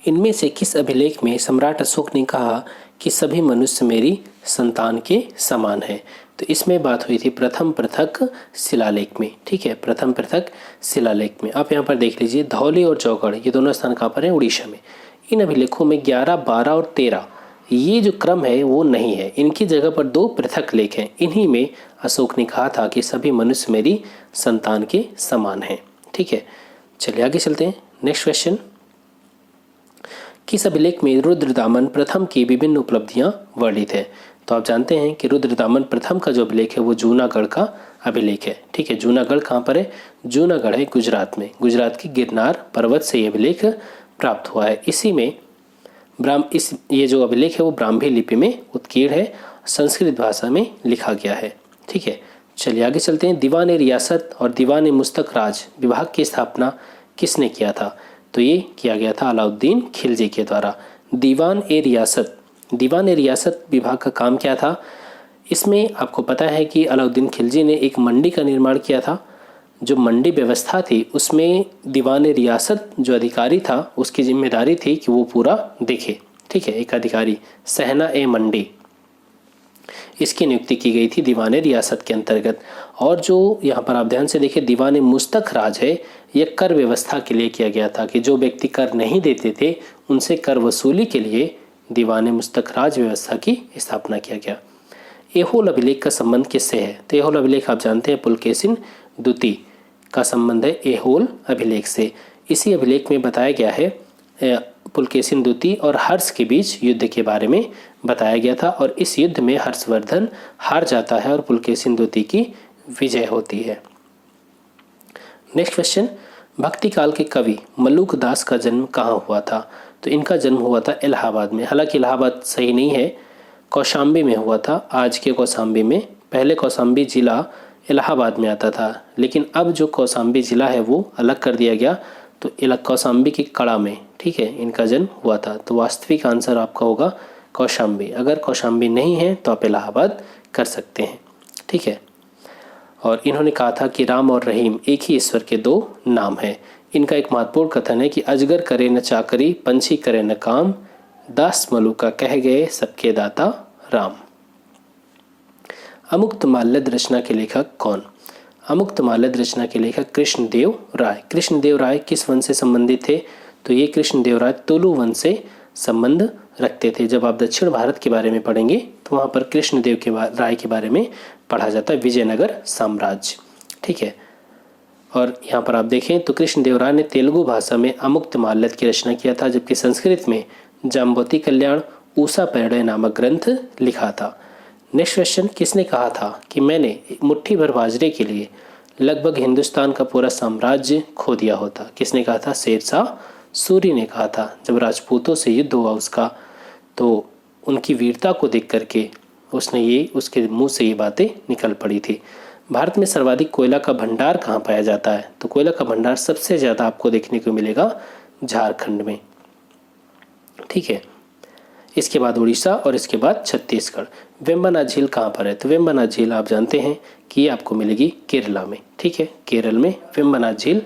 इनमें से किस अभिलेख में सम्राट अशोक ने कहा कि सभी मनुष्य मेरी संतान के समान है? तो इसमें बात हुई थी प्रथम पृथक शिलालेख में। ठीक है, प्रथम पृथक शिलालेख में। आप यहाँ पर देख लीजिए, धौली और चौगढ़ ये दोनों स्थान कहाँ पर है? उड़ीसा में। इन अभिलेखों में 11, 12 और 13 ये जो क्रम है वो नहीं है। इनकी जगह पर 2 पृथक लेख हैं। इन्हीं में अशोक ने कहा था कि सभी मनुष्य मेरी संतान के समान हैं। ठीक है, चलिए आगे चलते हैं। Next question. किस अभिलेख में रुद्रदामन प्रथम की विभिन्न उपलब्धियां वर्णित है? तो आप जानते हैं कि रुद्रदामन प्रथम का जो अभिलेख है वो जूनागढ़ का अभिलेख है। ठीक है, जूनागढ़ कहाँ पर है? जूनागढ़ है गुजरात में। गुजरात की गिरनार पर्वत से ये अभिलेख प्राप्त हुआ है। इसी में ये जो अभिलेख है वो ब्राह्मी लिपि में उत्कीर्ण है, संस्कृत भाषा में लिखा गया है। ठीक है, चलिए आगे चलते हैं। दीवान ए रियासत और दीवान ए मुस्तक राज विभाग की स्थापना किसने किया था? तो ये किया गया था अलाउद्दीन खिलजी के द्वारा। दीवान ए रियासत विभाग का काम क्या था? इसमें आपको पता है कि अलाउद्दीन खिलजी ने एक मंडी का निर्माण किया था। जो मंडी व्यवस्था थी उसमें दीवान ए रियासत जो अधिकारी था उसकी जिम्मेदारी थी कि वो पूरा देखे। ठीक है, एक अधिकारी सहना ए मंडी, इसकी नियुक्ति की गई थी दीवान ए रियासत के अंतर्गत। और जो यहाँ पर आप ध्यान से देखिए दीवान ए मुस्तक राज है, यह कर व्यवस्था के लिए किया गया था कि जो व्यक्ति कर नहीं देते थे उनसे कर वसूली के लिए दीवान ए मुस्तक राज व्यवस्था की स्थापना किया गया। एहोल अभिलेख का संबंध किससे है? तो एहोल अभिलेख आप जानते हैं पुलकेशिन द्वितीय का संबंध है एहोल अभिलेख से। इसी अभिलेख में बताया गया है पुलकेशिन द्वितीय और हर्ष के बीच युद्ध के बारे में बताया गया था, और इस युद्ध में हर्षवर्धन हार जाता है और पुलकेशिन द्वितीय की विजय होती है। Next question. भक्ति काल के कवि मलुक दास का जन्म कहाँ हुआ था? तो इनका जन्म हुआ था इलाहाबाद में। हालांकि इलाहाबाद सही नहीं है, कौशाम्बी में हुआ था, आज के कौशाम्बी में। पहले कौशाम्बी जिला इलाहाबाद में आता था, लेकिन अब जो कौशाम्बी जिला है वो अलग कर दिया गया, तो कौशाम्बी की कड़ा में, ठीक है, इनका जन्म हुआ था। तो वास्तविक आंसर आपका होगा कौशाम्बी। अगर कौशाम्बी नहीं है तो आप इलाहाबाद कर सकते हैं। ठीक है, और इन्होंने कहा था कि राम और रहीम एक ही ईश्वर के 2 नाम हैं। इनका एक महत्वपूर्ण कथन है कि अजगर करे न चाकरी, पंछी करे न काम, दास मलुका कह गए सबके दाता राम। अमुक्तमाल्यद रचना के लेखक कौन? अमुक्तमाल्यद रचना के लेखक कृष्णदेव राय। कृष्णदेव राय किस वन से संबंधित थे? तो ये कृष्णदेव राय तुलु वन से संबंध रखते थे। जब आप दक्षिण भारत के बारे में पढ़ेंगे तो वहाँ पर कृष्णदेव राय के बारे में पढ़ा जाता है, विजयनगर साम्राज्य। ठीक है, और यहाँ पर आप देखें तो कृष्णदेव राय ने तेलुगु भाषा में अमुक्तमाल्यद की रचना किया था, जबकि संस्कृत में जाम्बवती कल्याण ऊषा पैड़य नामक ग्रंथ लिखा था। Next question. किसने कहा था कि मैंने मुट्ठी भर बाजरे के लिए लगभग हिंदुस्तान का पूरा साम्राज्य खो दिया होता? किसने कहा था? शेरशाह सूरी ने कहा था। जब राजपूतों से युद्ध हुआ उसका, तो उनकी वीरता को देख करके उसके मुंह से ये बातें निकल पड़ी थी। भारत में सर्वाधिक कोयला का भंडार कहाँ पाया जाता है? तो कोयला का भंडार सबसे ज़्यादा आपको देखने को मिलेगा झारखंड में। ठीक है, इसके बाद उड़ीसा और इसके बाद छत्तीसगढ़। वेम्बनाड झील कहाँ पर है? तो वेम्बनाड झील आप जानते हैं कि ये आपको मिलेगी केरला में। ठीक है, केरल में वेम्बनाड झील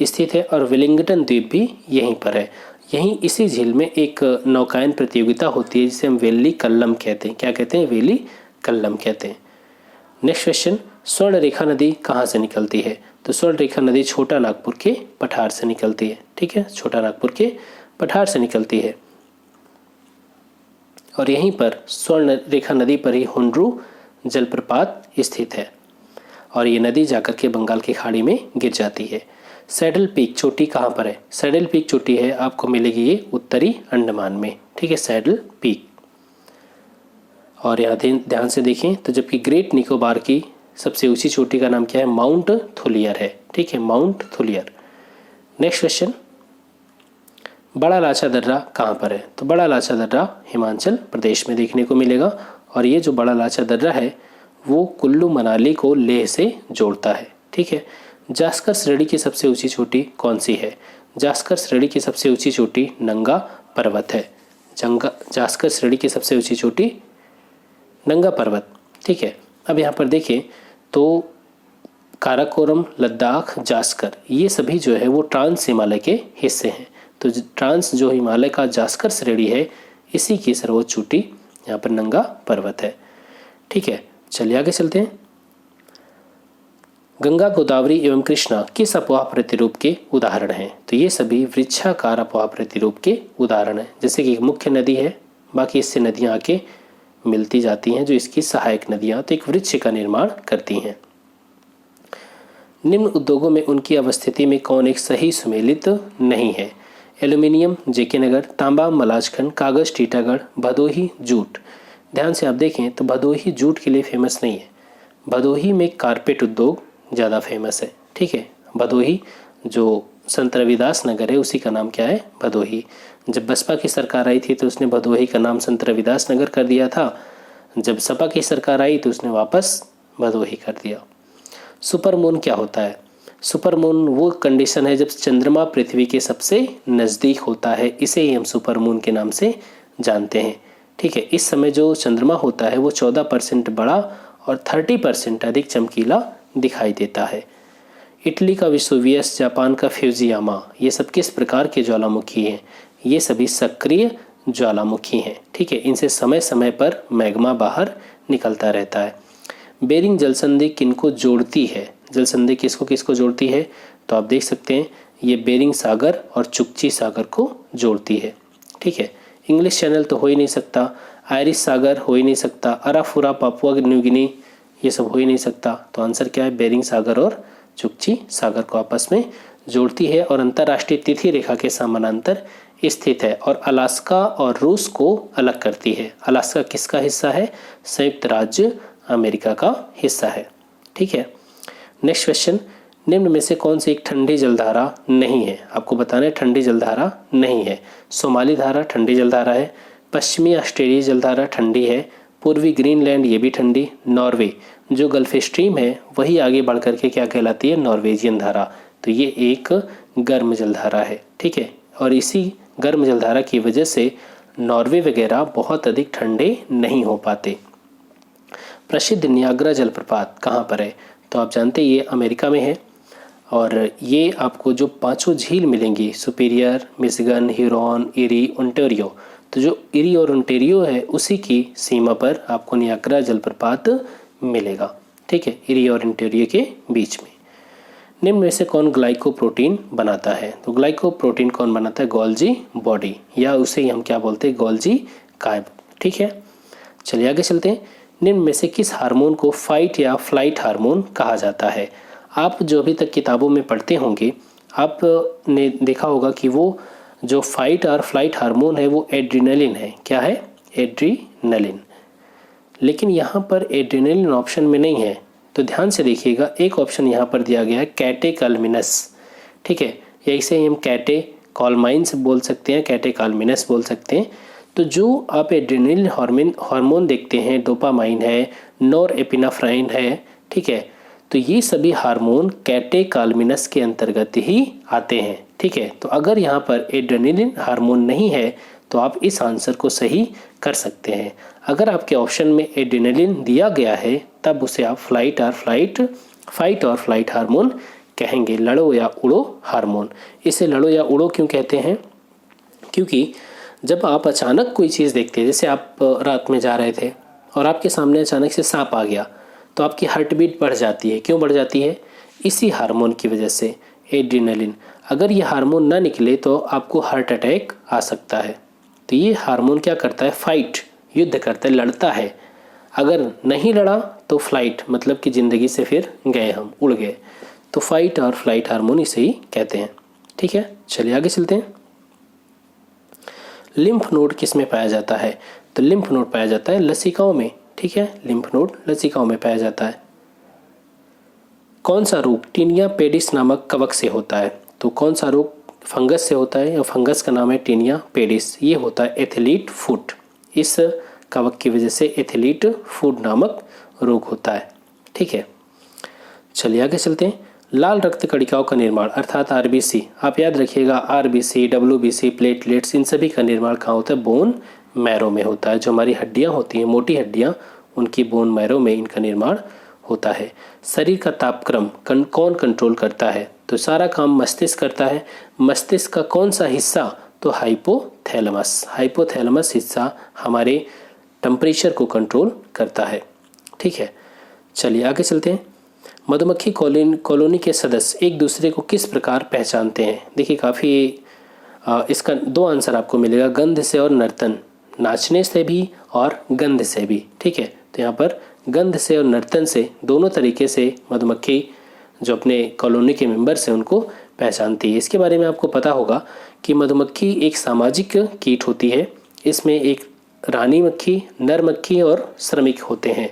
स्थित है और वेलिंगटन द्वीप भी यहीं पर है। यहीं इसी झील में एक नौकायन प्रतियोगिता होती है जिसे हम वेली कल्लम कहते हैं। क्या कहते हैं? वेली कल्लम कहते हैं। नेक्स्ट क्वेश्चन, स्वर्ण रेखा नदी कहाँ से निकलती है? तो स्वर्ण रेखा नदी छोटा नागपुर के पठार से निकलती है। ठीक है, छोटा नागपुर के पठार से निकलती है और यहीं पर स्वर्ण रेखा नदी पर ही हुंड्रू जलप्रपात स्थित है और ये नदी जाकर के बंगाल की खाड़ी में गिर जाती है। सैडल पीक चोटी कहाँ पर है? सैडल पीक चोटी है आपको मिलेगी ये उत्तरी अंडमान में। ठीक है, सैडल पीक। और यहाँ ध्यान से देखें तो जबकि ग्रेट निकोबार की सबसे ऊंची चोटी का नाम क्या है? माउंट थुलियर है। ठीक है, माउंट थुलियर। नेक्स्ट क्वेश्चन, बड़ा लाचा दर्रा कहाँ पर है? तो बड़ा लाचा दर्रा हिमाचल प्रदेश में देखने को मिलेगा और ये जो बड़ा लाचा दर्रा है वो कुल्लू मनाली को लेह से जोड़ता है। ठीक है, जास्कर श्रेणी की सबसे ऊंची चोटी कौन सी है? जास्कर श्रेणी की सबसे ऊंची चोटी नंगा पर्वत है। जास्कर श्रेणी की सबसे ऊंची चोटी नंगा पर्वत। ठीक है, अब यहाँ पर देखें तो काराकोरम, लद्दाख, जास्कर ये सभी जो है वो ट्रांस हिमालय के हिस्से हैं। तो ट्रांस जो हिमालय का जास्कर श्रेणी है इसी की सर्वोच्च चोटी यहाँ पर नंगा पर्वत है। ठीक है, चलिए आगे चलते हैं। गंगा, गोदावरी एवं कृष्णा किस अपवाह प्रतिरूप के उदाहरण हैं? तो ये सभी वृक्षाकार अपवाह प्रतिरूप के उदाहरण हैं। जैसे कि एक मुख्य नदी है, बाकी इससे नदियाँ आके मिलती जाती हैं जो इसकी सहायक नदियाँ, तो एक वृक्ष का निर्माण करती हैं। निम्न उद्योगों में उनकी अवस्थिति में कौन एक सही सुमेलित नहीं है? एल्यूमिनियम जेके नगर, तांबा मलाजखंड, कागज टीटागढ़, भदोही जूट। ध्यान से आप देखें तो भदोही जूट के लिए फेमस नहीं है। भदोही में कारपेट उद्योग ज़्यादा फेमस है। ठीक है, भदोही जो संत रविदास नगर है उसी का नाम क्या है? भदोही। जब बसपा की सरकार आई थी तो उसने भदोही का नाम संत रविदास नगर कर दिया था। जब सपा की सरकार आई तो उसने वापस भदोही कर दिया। सुपरमून क्या होता है? सुपरमून वो कंडीशन है जब चंद्रमा पृथ्वी के सबसे नज़दीक होता है, इसे ही हम सुपरमून के नाम से जानते हैं। ठीक है, इस समय जो चंद्रमा होता है वो 14% बड़ा और 30% अधिक चमकीला दिखाई देता है। इटली का विसुवियस, जापान का फ्यूजियामा, ये सब किस प्रकार के ज्वालामुखी हैं? ये सभी सक्रिय ज्वालामुखी हैं। ठीक है, इनसे समय समय पर मैग्मा बाहर निकलता रहता है। बेरिंग जलसंधि किनको जोड़ती है? जलसंधि किसको किसको जोड़ती है? तो आप देख सकते हैं ये बेरिंग सागर और चुकची सागर को जोड़ती है। ठीक है, इंग्लिश चैनल तो हो ही नहीं सकता, आयरिश सागर हो ही नहीं सकता, अराफुरा, पापुआ न्यू गिनी ये सब हो ही नहीं सकता। तो आंसर क्या है? बेरिंग सागर और चुकची सागर को आपस में जोड़ती है और अंतर्राष्ट्रीय तिथि रेखा के समानांतर स्थित है और अलास्का और रूस को अलग करती है। अलास्का किसका हिस्सा है? संयुक्त राज्य अमेरिका का हिस्सा है। ठीक है, नेक्स्ट क्वेश्चन, निम्न में से कौन सी एक ठंडी जलधारा नहीं है? आपको बताना है ठंडी जलधारा नहीं है। सोमाली धारा ठंडी जलधारा है, पश्चिमी ऑस्ट्रेलिया जलधारा ठंडी है, पूर्वी ग्रीनलैंड ये भी ठंडी, नॉर्वे जो गल्फ स्ट्रीम है वही आगे बढ़ करके क्या कहलाती है? नॉर्वेजियन धारा। तो ये एक गर्म जलधारा है। ठीक है, और इसी गर्म जलधारा की वजह से नॉर्वे वगैरह बहुत अधिक ठंडे नहीं हो पाते। प्रसिद्ध नियाग्रा जलप्रपात कहाँ पर है? तो आप जानते हैं ये अमेरिका में है और ये आपको जो पांचों झील मिलेंगी, superior, Michigan, Huron, eri, Ontario, तो जो इरी और ओंटारियो है उसी की सीमा पर आपको नियाग्रा जलप्रपात मिलेगा। ठीक है, इरी और ओंटारियो के बीच में। निम्न में से कौन ग्लाइकोप्रोटीन बनाता है? तो ग्लाइकोप्रोटीन कौन बनाता है? गोल्जी बॉडी, या उसे ही हम क्या बोलते हैं? गोल्जी कायब। ठीक है, चलिए आगे चलते हैं। निम्न में से किस हार्मोन को फाइट या फ्लाइट हार्मोन कहा जाता है? आप जो अभी तक किताबों में पढ़ते होंगे आपने देखा होगा कि वो जो फाइट और फ्लाइट हार्मोन है वो एड्रीनलिन है। क्या है? एड्रीनलिन। लेकिन यहाँ पर एड्रीनलिन ऑप्शन में नहीं है, तो ध्यान से देखिएगा, एक ऑप्शन यहाँ पर दिया गया है कैटेकलमिनस। ठीक है, या इसे हम कैटेकॉलमाइंस बोल सकते हैं, कैटेकॉलमिनस बोल सकते हैं। तो जो आप एड्रेनलिन हार्मोन देखते हैं, डोपामाइन है, नॉरएपिनेफ्राइन है, ठीक है, तो ये सभी हार्मोन कैटेकालमिनस के अंतर्गत ही आते हैं, ठीक है। तो अगर यहाँ पर एड्रेनलिन हार्मोन नहीं है तो आप इस आंसर को सही कर सकते हैं। अगर आपके ऑप्शन में एड्रेनलिन दिया गया है तब उसे आप फाइट और फ्लाइट हार्मोन कहेंगे, लड़ो या उड़ो हार्मोन। इसे लड़ो या उड़ो क्यों कहते हैं? क्योंकि जब आप अचानक कोई चीज़ देखते हैं, जैसे आप रात में जा रहे थे और आपके सामने अचानक से सांप आ गया, तो आपकी हार्ट बीट बढ़ जाती है। क्यों बढ़ जाती है? इसी हार्मोन की वजह से, एड्रेनलिन। अगर ये हार्मोन ना निकले तो आपको हार्ट अटैक आ सकता है। तो ये हार्मोन क्या करता है? फाइट, युद्ध करता है, लड़ता है। अगर नहीं लड़ा तो फ्लाइट, मतलब कि ज़िंदगी से फिर गए, हम उड़ गए। तो फाइट और फ्लाइट हार्मोन इसे ही कहते हैं, ठीक है। चलिए आगे चलते हैं। लिम्फ नोड किस में पाया जाता है? तो लिम्फ नोड पाया जाता है लसिकाओं में, ठीक है। लिम्फ नोड लसिकाओं में पाया जाता है। कौन सा रोग टीनिया पेडिस नामक कवक से होता है? तो कौन सा रोग फंगस से होता है, और फंगस का नाम है टीनिया पेडिस। ये होता है एथलीट फुट। इस कवक की वजह से एथलीट फुट नामक रोग होता है, ठीक है। चलिए आगे चलते हैं। लाल रक्त कणिकाओं का निर्माण अर्थात आरबीसी, आप याद रखिएगा, आरबीसी, डब्ल्यूबीसी, प्लेटलेट्स, इन सभी का निर्माण कहाँ होता है? बोन मैरो में होता है। जो हमारी हड्डियाँ होती हैं, मोटी हड्डियाँ, उनकी बोन मैरो में इनका निर्माण होता है। शरीर का तापक्रम कौन कंट्रोल करता है? तो सारा काम मस्तिष्क करता है। मस्तिष्क का कौन सा हिस्सा? तो हाइपोथैलेमस। हाइपोथैलेमस हिस्सा हमारे टेम्परेचर को कंट्रोल करता है, ठीक है। चलिए आगे चलते हैं। मधुमक्खी कॉलोनी के सदस्य एक दूसरे को किस प्रकार पहचानते हैं? देखिए काफ़ी इसका दो आंसर आपको मिलेगा, गंध से और नर्तन, नाचने से भी और गंध से भी, ठीक है। तो यहाँ पर गंध से और नर्तन से, दोनों तरीके से मधुमक्खी जो अपने कॉलोनी के मेंबर्स हैं उनको पहचानती है। इसके बारे में आपको पता होगा कि मधुमक्खी एक सामाजिक कीट होती है। इसमें एक रानी मक्खी, नर मक्खी और श्रमिक होते हैं।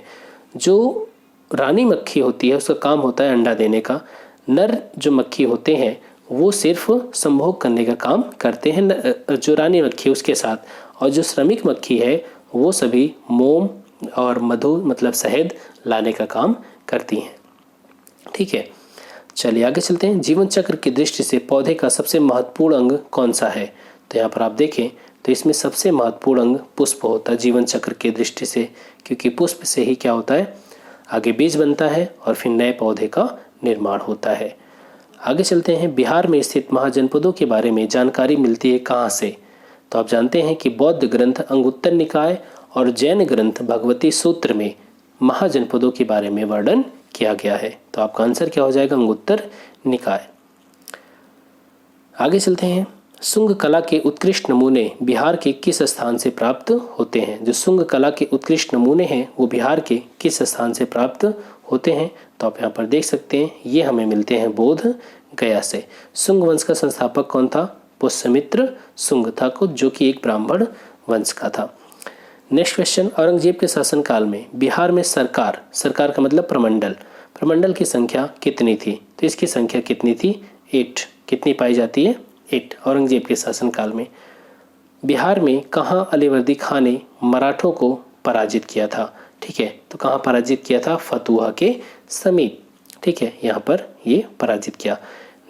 जो रानी मक्खी होती है उसका काम होता है अंडा देने का। नर जो मक्खी होते हैं वो सिर्फ संभोग करने का काम करते हैं जो रानी मक्खी उसके साथ, और जो श्रमिक मक्खी है वो सभी मोम और मधु मतलब शहद लाने का काम करती हैं, ठीक है। चलिए आगे चलते हैं। जीवन चक्र की दृष्टि से पौधे का सबसे महत्वपूर्ण अंग कौन सा है? तो यहाँ पर आप देखें तो इसमें सबसे महत्वपूर्ण अंग पुष्प होता है जीवन चक्र की दृष्टि से, क्योंकि पुष्प से ही क्या होता है? आगे बीज बनता है और फिर नए पौधे का निर्माण होता है। आगे चलते हैं। बिहार में स्थित महाजनपदों के बारे में जानकारी मिलती है कहाँ से? तो आप जानते हैं कि बौद्ध ग्रंथ अंगुत्तर निकाय और जैन ग्रंथ भगवती सूत्र में महाजनपदों के बारे में वर्णन किया गया है। तो आपका आंसर क्या हो जाएगा? अंगुत्तर निकाय। आगे चलते हैं। शुंग कला के उत्कृष्ट नमूने बिहार के किस स्थान से प्राप्त होते हैं? जो शुंग कला के उत्कृष्ट नमूने हैं वो बिहार के किस स्थान से प्राप्त होते हैं? तो आप यहाँ पर देख सकते हैं, ये हमें मिलते हैं बोध गया से। शुंग वंश का संस्थापक कौन था? पुष्यमित्र शुंग था, जो कि एक ब्राह्मण वंश का था। Next question. औरंगजेब के शासनकाल में बिहार में सरकार का मतलब प्रमंडल की संख्या कितनी थी? तो इसकी संख्या कितनी थी? 8। कितनी पाई जाती है? 8। औरंगजेब के शासनकाल में बिहार में कहाँ अलीवर्दी खान ने मराठों को पराजित किया था? ठीक है, तो कहाँ पराजित किया था? फतुहा के समीप, ठीक है, यहाँ पर ये पराजित किया।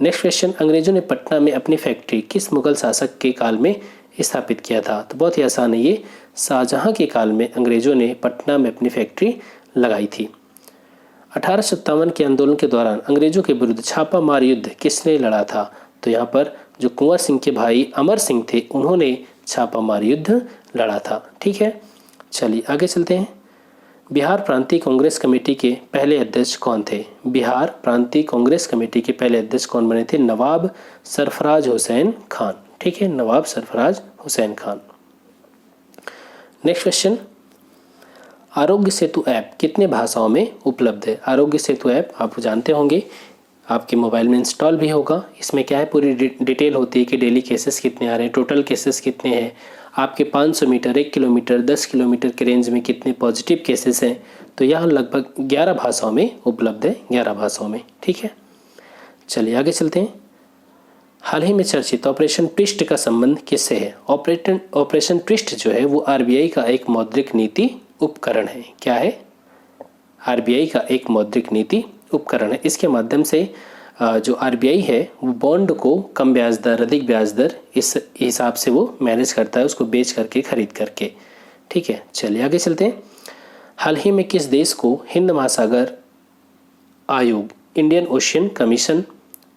Next question. अंग्रेजों ने पटना में अपनी फैक्ट्री किस मुगल शासक के काल में स्थापित किया था? तो बहुत ही आसान है ये, शाहजहां के काल में अंग्रेजों ने पटना में अपनी फैक्ट्री लगाई थी। 1857 के आंदोलन के दौरान अंग्रेजों के विरुद्ध छापामार युद्ध किसने लड़ा था? तो यहाँ पर जो कुंवर सिंह के भाई अमर सिंह थे उन्होंने छापामार युद्ध लड़ा था, ठीक है। चलिए आगे चलते हैं। बिहार प्रांतीय कांग्रेस कमेटी के पहले अध्यक्ष कौन थे? बिहार प्रांतीय कांग्रेस कमेटी के पहले अध्यक्ष कौन बने थे? नवाब सरफराज हुसैन खान, ठीक है, Nawab Sarfaraz Hussain Khan. Next question. Aarogya Setu app कितने भाषाओं में उपलब्ध है? आरोग्य सेतु ऐप आप जानते होंगे, आपके मोबाइल में इंस्टॉल भी होगा। इसमें क्या है, पूरी डिटेल होती है कि डेली केसेस कितने आ रहे हैं, टोटल केसेस कितने हैं, आपके 500 मीटर, 1 किलोमीटर, 10 किलोमीटर के रेंज में कितने पॉजिटिव केसेस हैं। तो यह लगभग 11 भाषाओं में उपलब्ध है, 11 भाषाओं में, ठीक है। चलिए आगे चलते हैं। हाल ही में चर्चित ऑपरेशन ट्विस्ट का संबंध किससे है? ऑपरेशन ट्विस्ट जो है वो आरबीआई का एक मौद्रिक नीति उपकरण है। क्या है? आरबीआई का एक मौद्रिक नीति उपकरण है। इसके माध्यम से जो आरबीआई है वो बॉन्ड को कम ब्याज दर, अधिक ब्याज दर, इस हिसाब से वो मैनेज करता है, उसको बेच करके, खरीद करके। ठीक है, चलिए आगे चलते हैं। हाल ही में किस देश को हिंद महासागर आयोग, इंडियन ओशियन कमीशन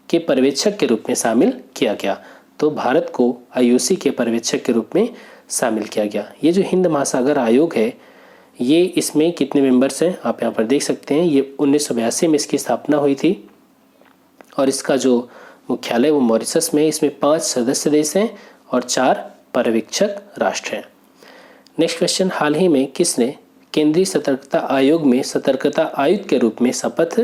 के पर्यवेक्षक के रूप में शामिल किया गया? तो भारत को आईओसी के पर्यवेक्षक के रूप में शामिल किया गया। ये जो हिंद महासागर आयोग है, ये इसमें कितने मेंबर्स हैं आप यहाँ पर देख सकते हैं। ये 1982 में इसकी स्थापना हुई थी और इसका जो मुख्यालय वो मॉरिशस में है। इसमें 5 सदस्य देश हैं और 4 पर्यवेक्षक राष्ट्र हैं। नेक्स्ट क्वेश्चन, हाल ही में किसने केंद्रीय सतर्कता आयोग में सतर्कता आयुक्त के रूप में शपथ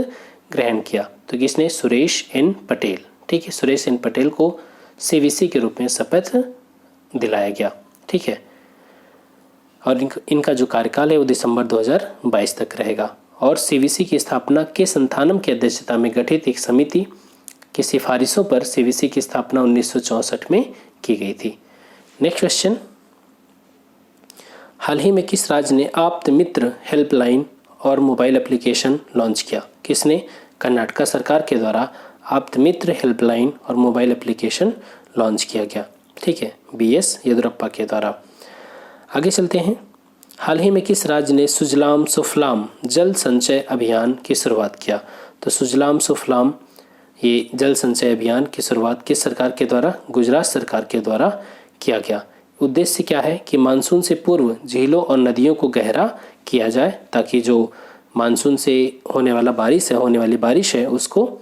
ग्रहण किया? तो किसने? सुरेश एन पटेल। ठीक है, सुरेश एन पटेल को सीवीसी के रूप में शपथ दिलाया गया। ठीक है, और इनका जो कार्यकाल है वो दिसंबर 2022 तक रहेगा। और सीवीसी की स्थापना के संथानम की अध्यक्षता में गठित एक समिति की सिफारिशों पर सीवीसी की स्थापना 1964 में की गई थी। नेक्स्ट क्वेश्चन, हाल ही में किस राज्य ने आप्त मित्र हेल्पलाइन और मोबाइल एप्लीकेशन लॉन्च किया? किसने? कर्नाटक सरकार के द्वारा आप्त मित्र हेल्पलाइन और मोबाइल एप्लीकेशन लॉन्च किया गया। ठीक है, बीएस येदियुरप्पा के द्वारा। आगे चलते हैं। हाल ही में किस राज्य ने सुजलाम सुफलाम जल संचय अभियान की शुरुआत किया? तो सुजलाम सुफलाम ये जल संचय अभियान की शुरुआत किस सरकार के द्वारा? गुजरात सरकार के द्वारा किया गया। उद्देश्य क्या है कि मानसून से पूर्व झीलों और नदियों को गहरा किया जाए, ताकि जो मानसून से होने वाली बारिश है उसको,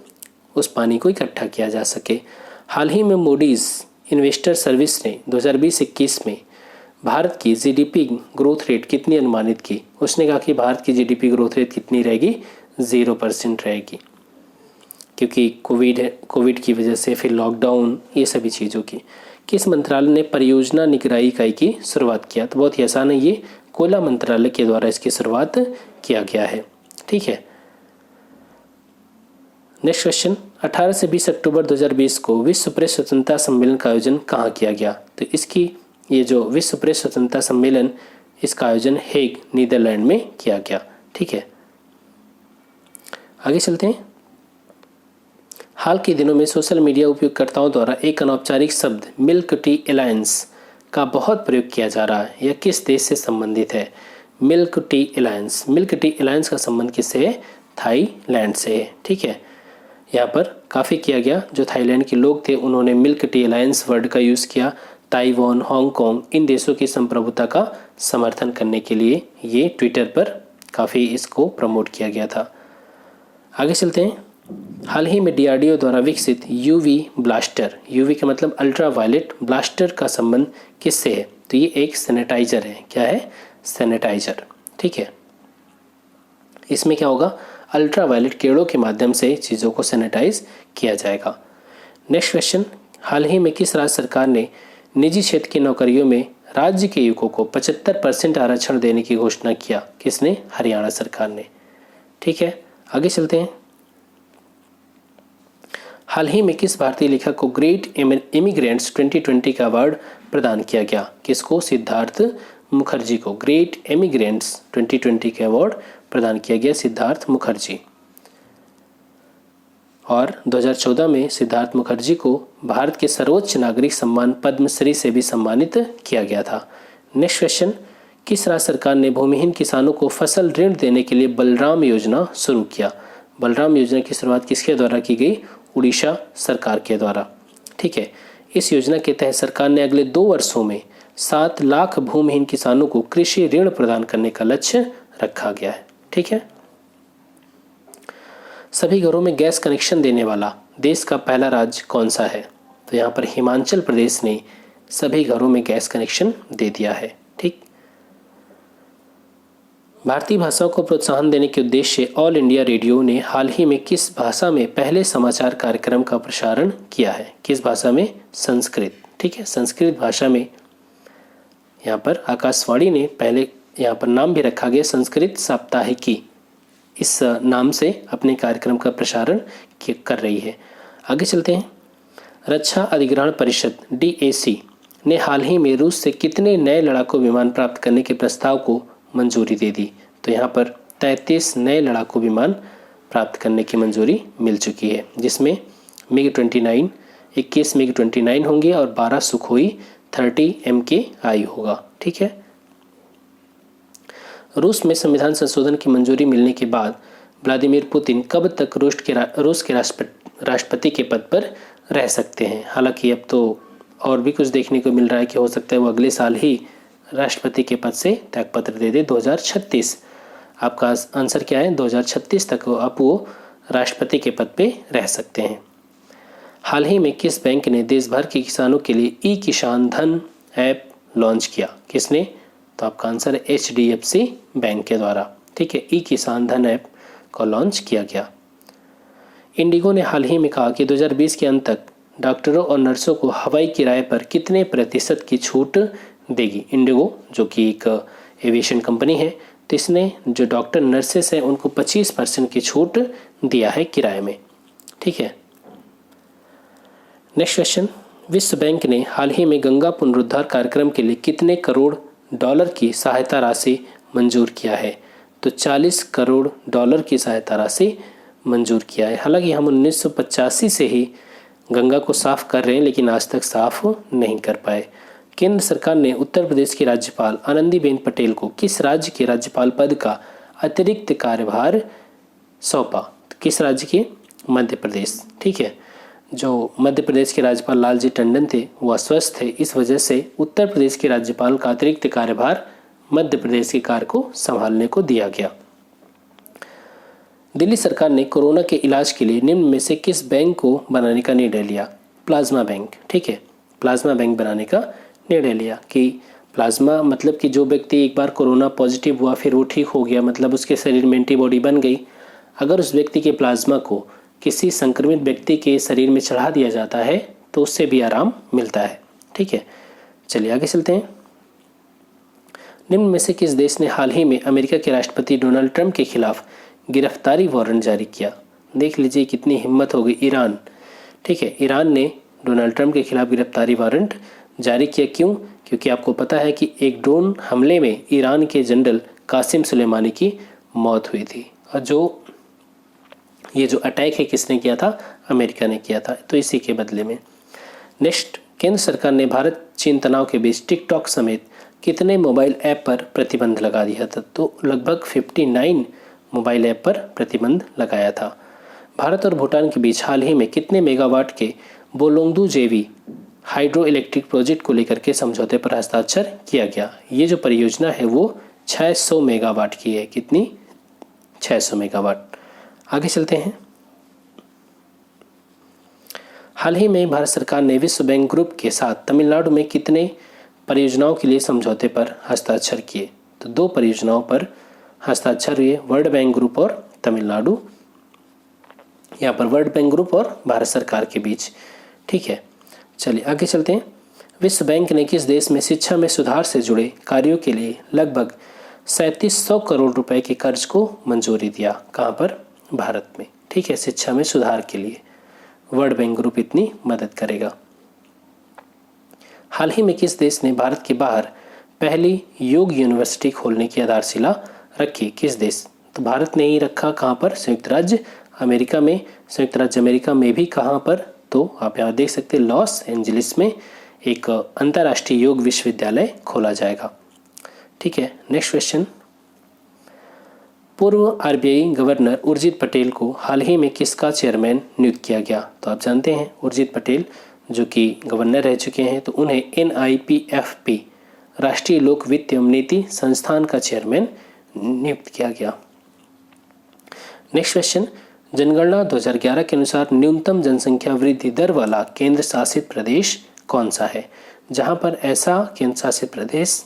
उस पानी को इकट्ठा किया जा सके। हाल ही में मूडीज इन्वेस्टर सर्विस ने 2020-21 में भारत की जीडीपी ग्रोथ रेट कितनी अनुमानित की? उसने कहा कि भारत की जीडीपी ग्रोथ रेट कितनी रहेगी? 0% रहेगी, क्योंकि कोविड की वजह से, फिर लॉकडाउन, ये सभी चीज़ों की। किस मंत्रालय ने परियोजना निगरानी इकाई की शुरुआत किया? तो बहुत ही आसान है, ये कोयला मंत्रालय के द्वारा इसकी शुरुआत किया गया है। ठीक है, नेक्स्ट क्वेश्चन, 18 से 20 अक्टूबर 2020 को विश्व प्रेस स्वतंत्रता सम्मेलन का आयोजन कहाँ किया गया? तो इसकी ये जो विश्व प्रेस स्वतंत्रता सम्मेलन, इसका आयोजन हेग, नीदरलैंड में किया गया। ठीक है, आगे चलते हैं। हाल के दिनों में सोशल मीडिया उपयोगकर्ताओं द्वारा एक अनौपचारिक शब्द मिल्क टी अलायंस का बहुत प्रयोग किया जा रहा है। यह किस देश से संबंधित है? Milk tea alliance. Milk tea alliance का संबंध किससे है? थाईलैंड से है। ठीक है, यहाँ पर काफ़ी किया गया। जो थाईलैंड के लोग थे उन्होंने मिल्क टी अलायंस वर्ड का यूज़ किया। ताइवान, हांगकांग, इन देशों की संप्रभुता का समर्थन करने के लिए ये ट्विटर पर काफ़ी इसको प्रमोट किया गया था। आगे चलते हैं। हाल ही में डीआरडीओ द्वारा विकसित यूवी ब्लास्टर, यूवी का मतलब अल्ट्रा वायलेट, ब्लास्टर का संबंध किससे है? तो ये एक सैनिटाइजर है। क्या है? सैनिटाइजर। ठीक है, इसमें क्या होगा? अल्ट्रा वायलेट किरणों के माध्यम से चीज़ों को सैनिटाइज किया जाएगा। नेक्स्ट क्वेश्चन, हाल ही में किस राज्य सरकार ने निजी क्षेत्र की नौकरियों में राज्य के युवकों को 75% आरक्षण देने की घोषणा किया? किसने? हरियाणा सरकार ने। ठीक है, आगे चलते हैं। हाल ही में किस भारतीय लेखक को ग्रेट इमिग्रेंट्स 2020 का अवार्ड प्रदान किया गया? किसको? सिद्धार्थ मुखर्जी को ग्रेट इमिग्रेंट्स 2020 का अवार्ड प्रदान किया गया, सिद्धार्थ मुखर्जी। और 2014 में सिद्धार्थ मुखर्जी को भारत के सर्वोच्च नागरिक सम्मान पद्मश्री से भी सम्मानित किया गया था। नेक्स्ट क्वेश्चन, किस राज्य सरकार ने भूमिहीन किसानों को फसल ऋण देने के लिए बलराम योजना शुरू किया? बलराम योजना की शुरुआत किसके द्वारा की गई? उड़ीसा सरकार के द्वारा। ठीक है, इस योजना के तहत सरकार ने अगले 2 वर्षों में 7 लाख भूमिहीन किसानों को कृषि ऋण प्रदान करने का लक्ष्य रखा गया है। ठीक है, सभी घरों में गैस कनेक्शन देने वाला देश का पहला राज्य कौन सा है? तो यहाँ पर हिमाचल प्रदेश ने सभी घरों में गैस कनेक्शन दे दिया है। ठीक, भारतीय भाषाओं को प्रोत्साहन देने के उद्देश्य से ऑल इंडिया रेडियो ने हाल ही में किस भाषा में पहले समाचार कार्यक्रम का प्रसारण किया है? किस भाषा में? संस्कृत। ठीक है, संस्कृत भाषा में यहाँ पर आकाशवाणी ने पहले यहाँ पर नाम भी रखा गया संस्कृत साप्ताहिकी, इस नाम से अपने कार्यक्रम का प्रसारण कर रही है। आगे चलते हैं। रक्षा अधिग्रहण परिषद DAC ने हाल ही में रूस से कितने नए लड़ाकू विमान प्राप्त करने के प्रस्ताव को मंजूरी दे दी? तो यहाँ पर 33 नए लड़ाकू विमान प्राप्त करने की मंजूरी मिल चुकी है, जिसमें MiG-29 21 MiG-29 होंगे और 12 सुखोई 30 MKI होगा। ठीक है। रूस में संविधान संशोधन की मंजूरी मिलने के बाद व्लादिमीर पुतिन कब तक रूस के राष्ट्रपति के पद पर रह सकते हैं? हालांकि अब तो और भी कुछ देखने को मिल रहा है कि हो सकता है वो अगले साल ही राष्ट्रपति के पद से त्यागपत्र दे दे। 2036 आपका आंसर क्या है? 2036 तक अब वो राष्ट्रपति के पद पे रह सकते हैं। हाल ही में किस बैंक ने देश भर के किसानों के लिए ई-किसान धन ऐप लॉन्च किया? किसने? तो आपका आंसर है HDFC बैंक के द्वारा। ठीक है, ई-किसान धन ऐप को लॉन्च किया गया। इंडिगो ने हाल ही में कहा कि 2020 के अंत तक डॉक्टरों और नर्सों को हवाई किराए पर कितने प्रतिशत की छूट देगी? इंडिगो जो कि एक एविएशन कंपनी है, तो इसने जो डॉक्टर नर्सेस हैं उनको 25% की छूट दिया है किराए में। ठीक है। नेक्स्ट क्वेश्चन, विश्व बैंक ने हाल ही में गंगा पुनरुद्धार कार्यक्रम के लिए कितने करोड़ डॉलर की सहायता राशि मंजूर किया है? तो 40 करोड़ डॉलर की सहायता राशि मंजूर किया है। हालांकि हम 1985 से ही गंगा को साफ कर रहे हैं, लेकिन आज तक साफ नहीं कर पाए। केंद्र सरकार ने उत्तर प्रदेश की राज्यपाल आनंदीबेन पटेल को किस राज्य के राज्यपाल पद का अतिरिक्त कार्यभार सौंपा? किस राज्य के? मध्य प्रदेश। ठीक है। जो मध्य प्रदेश के राज्यपाल लालजी टंडन थे वो अस्वस्थ थे, इस वजह से उत्तर प्रदेश के राज्यपाल का अतिरिक्त कार्यभार मध्य प्रदेश के कार्य को संभालने को दिया गया। दिल्ली सरकार ने कोरोना के इलाज के लिए निम्न में से किस बैंक को बनाने का निर्णय लिया? Plasma bank. ठीक है, प्लाज्मा बैंक बनाने का निर्णय लिया कि प्लाज्मा मतलब कि जो व्यक्ति एक बार कोरोना पॉजिटिव हुआ फिर वो ठीक हो गया, मतलब उसके शरीर में एंटीबॉडी बन गई, अगर उस व्यक्ति के प्लाज्मा को किसी संक्रमित व्यक्ति के शरीर में चढ़ा दिया जाता है तो उससे भी आराम मिलता है। ठीक है, चलिए आगे चलते हैं। निम्न में से किस देश ने हाल ही में अमेरिका के राष्ट्रपति डोनाल्ड ट्रंप के खिलाफ गिरफ्तारी वारंट जारी किया? देख लीजिए कितनी हिम्मत हो गई। ईरान। ठीक है, ईरान ने डोनाल्ड ट्रंप के खिलाफ गिरफ्तारी वारंट जारी किया। क्यों? क्योंकि आपको पता है कि एक ड्रोन हमले में ईरान के जनरल कासिम सुलेमानी की मौत हुई थी, और ये जो अटैक है किसने किया था? अमेरिका ने किया था, तो इसी के बदले में। नेक्स्ट, केंद्र सरकार ने भारत चीन तनाव के बीच टिकटॉक समेत कितने मोबाइल ऐप पर प्रतिबंध लगा दिया था? तो लगभग 59 मोबाइल ऐप पर प्रतिबंध लगाया था। भारत और भूटान के बीच हाल ही में कितने मेगावाट के बोलोंगदू जेवी हाइड्रो इलेक्ट्रिक प्रोजेक्ट को लेकर के समझौते पर हस्ताक्षर किया गया? ये जो परियोजना है वो 600 मेगावाट की है। कितनी? 600 मेगावाट। आगे चलते हैं। हाल ही में भारत सरकार ने विश्व बैंक ग्रुप के साथ तमिलनाडु में कितने परियोजनाओं के लिए समझौते पर हस्ताक्षर किए? तो 2 परियोजनाओं पर हस्ताक्षर हुए, वर्ल्ड बैंक ग्रुप और तमिलनाडु। यहाँ पर वर्ल्ड बैंक ग्रुप और भारत सरकार के बीच। ठीक है, चलिए आगे चलते हैं। विश्व बैंक ने किस देश में शिक्षा में सुधार से जुड़े कार्यों के लिए लगभग 3700 करोड़ रुपए के कर्ज को मंजूरी दिया? कहाँ पर? भारत में। ठीक है, शिक्षा में सुधार के लिए वर्ल्ड बैंक ग्रुप इतनी मदद करेगा। हाल ही में किस देश ने भारत के बाहर पहली योग यूनिवर्सिटी खोलने की आधारशिला रखी? किस देश? तो भारत ने ही रखा। कहाँ पर? संयुक्त राज्य अमेरिका में। संयुक्त राज्य अमेरिका में भी कहाँ पर? तो आप यहाँ देख सकते हैं लॉस एंजलिस में एक अंतर्राष्ट्रीय योग विश्वविद्यालय खोला जाएगा। ठीक है, नेक्स्ट क्वेश्चन। पूर्व RBI गवर्नर उर्जित पटेल को हाल ही में किसका चेयरमैन नियुक्त किया गया? तो आप जानते हैं उर्जित पटेल जो कि गवर्नर रह चुके हैं, तो उन्हें NIPFP राष्ट्रीय लोक वित्त एवं नीति संस्थान का चेयरमैन नियुक्त किया गया। Next question. जनगणना 2011 के अनुसार न्यूनतम जनसंख्या वृद्धि दर वाला केंद्र शासित प्रदेश कौन सा है? जहां पर ऐसा केंद्र शासित प्रदेश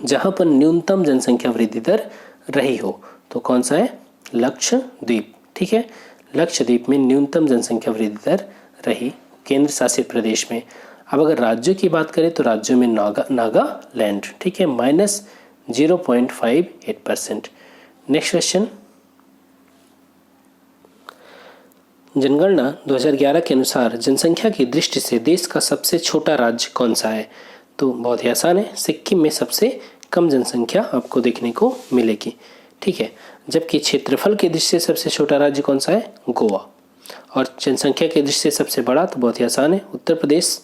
जहां पर न्यूनतम जनसंख्या वृद्धि दर रही हो, तो कौन सा है? लक्षद्वीप। ठीक है, लक्षद्वीप में न्यूनतम जनसंख्या वृद्धि दर रही केंद्र शासित प्रदेश में। अब अगर राज्यों की बात करें तो राज्यों में नागालैंड। ठीक है, -0.58%। Next question. जनगणना 2011 के अनुसार जनसंख्या की दृष्टि से देश का सबसे छोटा राज्य कौन सा है? तो बहुत ही आसान है, सिक्किम में सबसे कम जनसंख्या आपको देखने को मिलेगी। ठीक है, जबकि क्षेत्रफल की दृष्टि से सबसे छोटा राज्य कौन सा है? गोवा। और जनसंख्या की दृष्टि से सबसे बड़ा तो बहुत ही आसान है, उत्तर प्रदेश।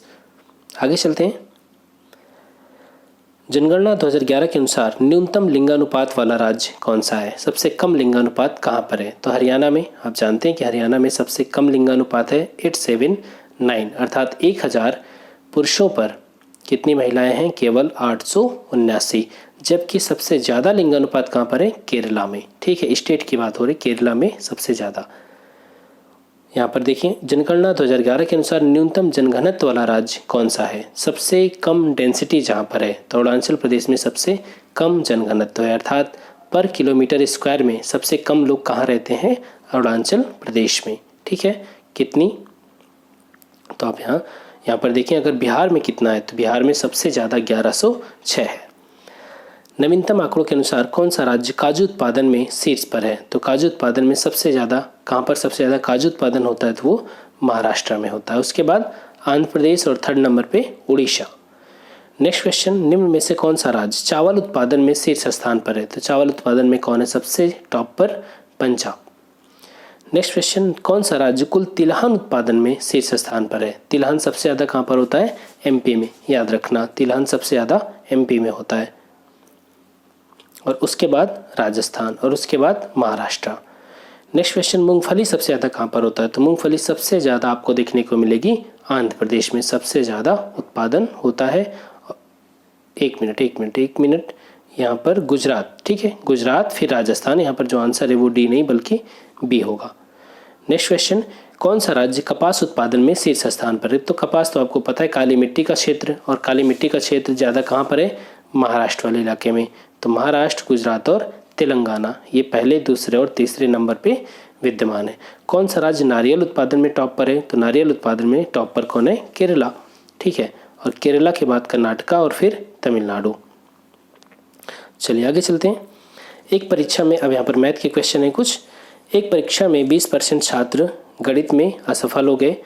आगे चलते हैं। जनगणना 2011 के अनुसार न्यूनतम लिंगानुपात वाला राज्य कौन सा है? सबसे कम लिंगानुपात कहाँ पर है? तो हरियाणा में। आप जानते हैं कि हरियाणा में सबसे कम लिंगानुपात है 879, अर्थात 1000 पुरुषों पर कितनी महिलाएं हैं? केवल 879। जबकि सबसे ज़्यादा लिंगानुपात कहाँ पर है? केरला में। ठीक है, स्टेट की बात हो रही, केरला में सबसे ज़्यादा। यहाँ पर देखिए, जनगणना 2011 के अनुसार न्यूनतम जनघनत्व वाला राज्य कौन सा है? सबसे कम डेंसिटी जहाँ पर है, तो अरुणाचल प्रदेश में सबसे कम जनघनत्व है, अर्थात पर किलोमीटर स्क्वायर में सबसे कम लोग कहाँ रहते हैं? अरुणाचल प्रदेश में। ठीक है, कितनी? तो आप यहाँ पर देखिए, अगर बिहार में कितना है, तो बिहार में सबसे ज़्यादा 1106 है। नवीनतम आंकड़ों के अनुसार कौन सा राज्य काजू उत्पादन में शीर्ष पर है? तो काजू उत्पादन में सबसे ज़्यादा कहाँ पर सबसे ज़्यादा काजू उत्पादन होता है? तो वो महाराष्ट्र में होता है। उसके बाद आंध्र प्रदेश और थर्ड नंबर पे उड़ीसा। नेक्स्ट क्वेश्चन, निम्न में से कौन सा राज्य चावल उत्पादन में शीर्ष स्थान पर है? तो चावल उत्पादन में कौन है सबसे टॉप पर? पंजाब। नेक्स्ट क्वेश्चन, कौन सा राज्य कुल तिलहन उत्पादन में शीर्ष स्थान पर है? तिलहन सबसे ज़्यादा कहाँ पर होता है? एमपी में। याद रखना, तिलहन सबसे ज़्यादा एमपी में होता है, और उसके बाद राजस्थान, और उसके बाद महाराष्ट्र। नेक्स्ट क्वेश्चन, मूंगफली सबसे ज़्यादा कहाँ पर होता है? तो मूंगफली सबसे ज़्यादा आपको देखने को मिलेगी आंध्र प्रदेश में, सबसे ज़्यादा उत्पादन होता है। एक मिनट, यहाँ पर गुजरात। ठीक है, गुजरात, फिर राजस्थान। यहाँ पर जो आंसर है वो डी नहीं बल्कि बी होगा। नेक्स्ट क्वेश्चन, कौन सा राज्य कपास उत्पादन में शीर्ष स्थान पर है? तो कपास तो आपको पता है काली मिट्टी का क्षेत्र, और काली मिट्टी का क्षेत्र ज़्यादा कहाँ पर है? महाराष्ट्र वाले इलाके में। तो महाराष्ट्र, गुजरात और तेलंगाना ये पहले, दूसरे और तीसरे नंबर पे विद्यमान है। कौन सा राज्य नारियल उत्पादन में टॉप पर है? तो नारियल उत्पादन में टॉप पर कौन है? केरला। ठीक है, और केरला के बाद कर्नाटका और फिर तमिलनाडु। चलिए आगे चलते हैं। एक परीक्षा में, अब यहाँ पर मैथ के क्वेश्चन है कुछ। एक परीक्षा में 20% छात्र गणित में असफल हो गए,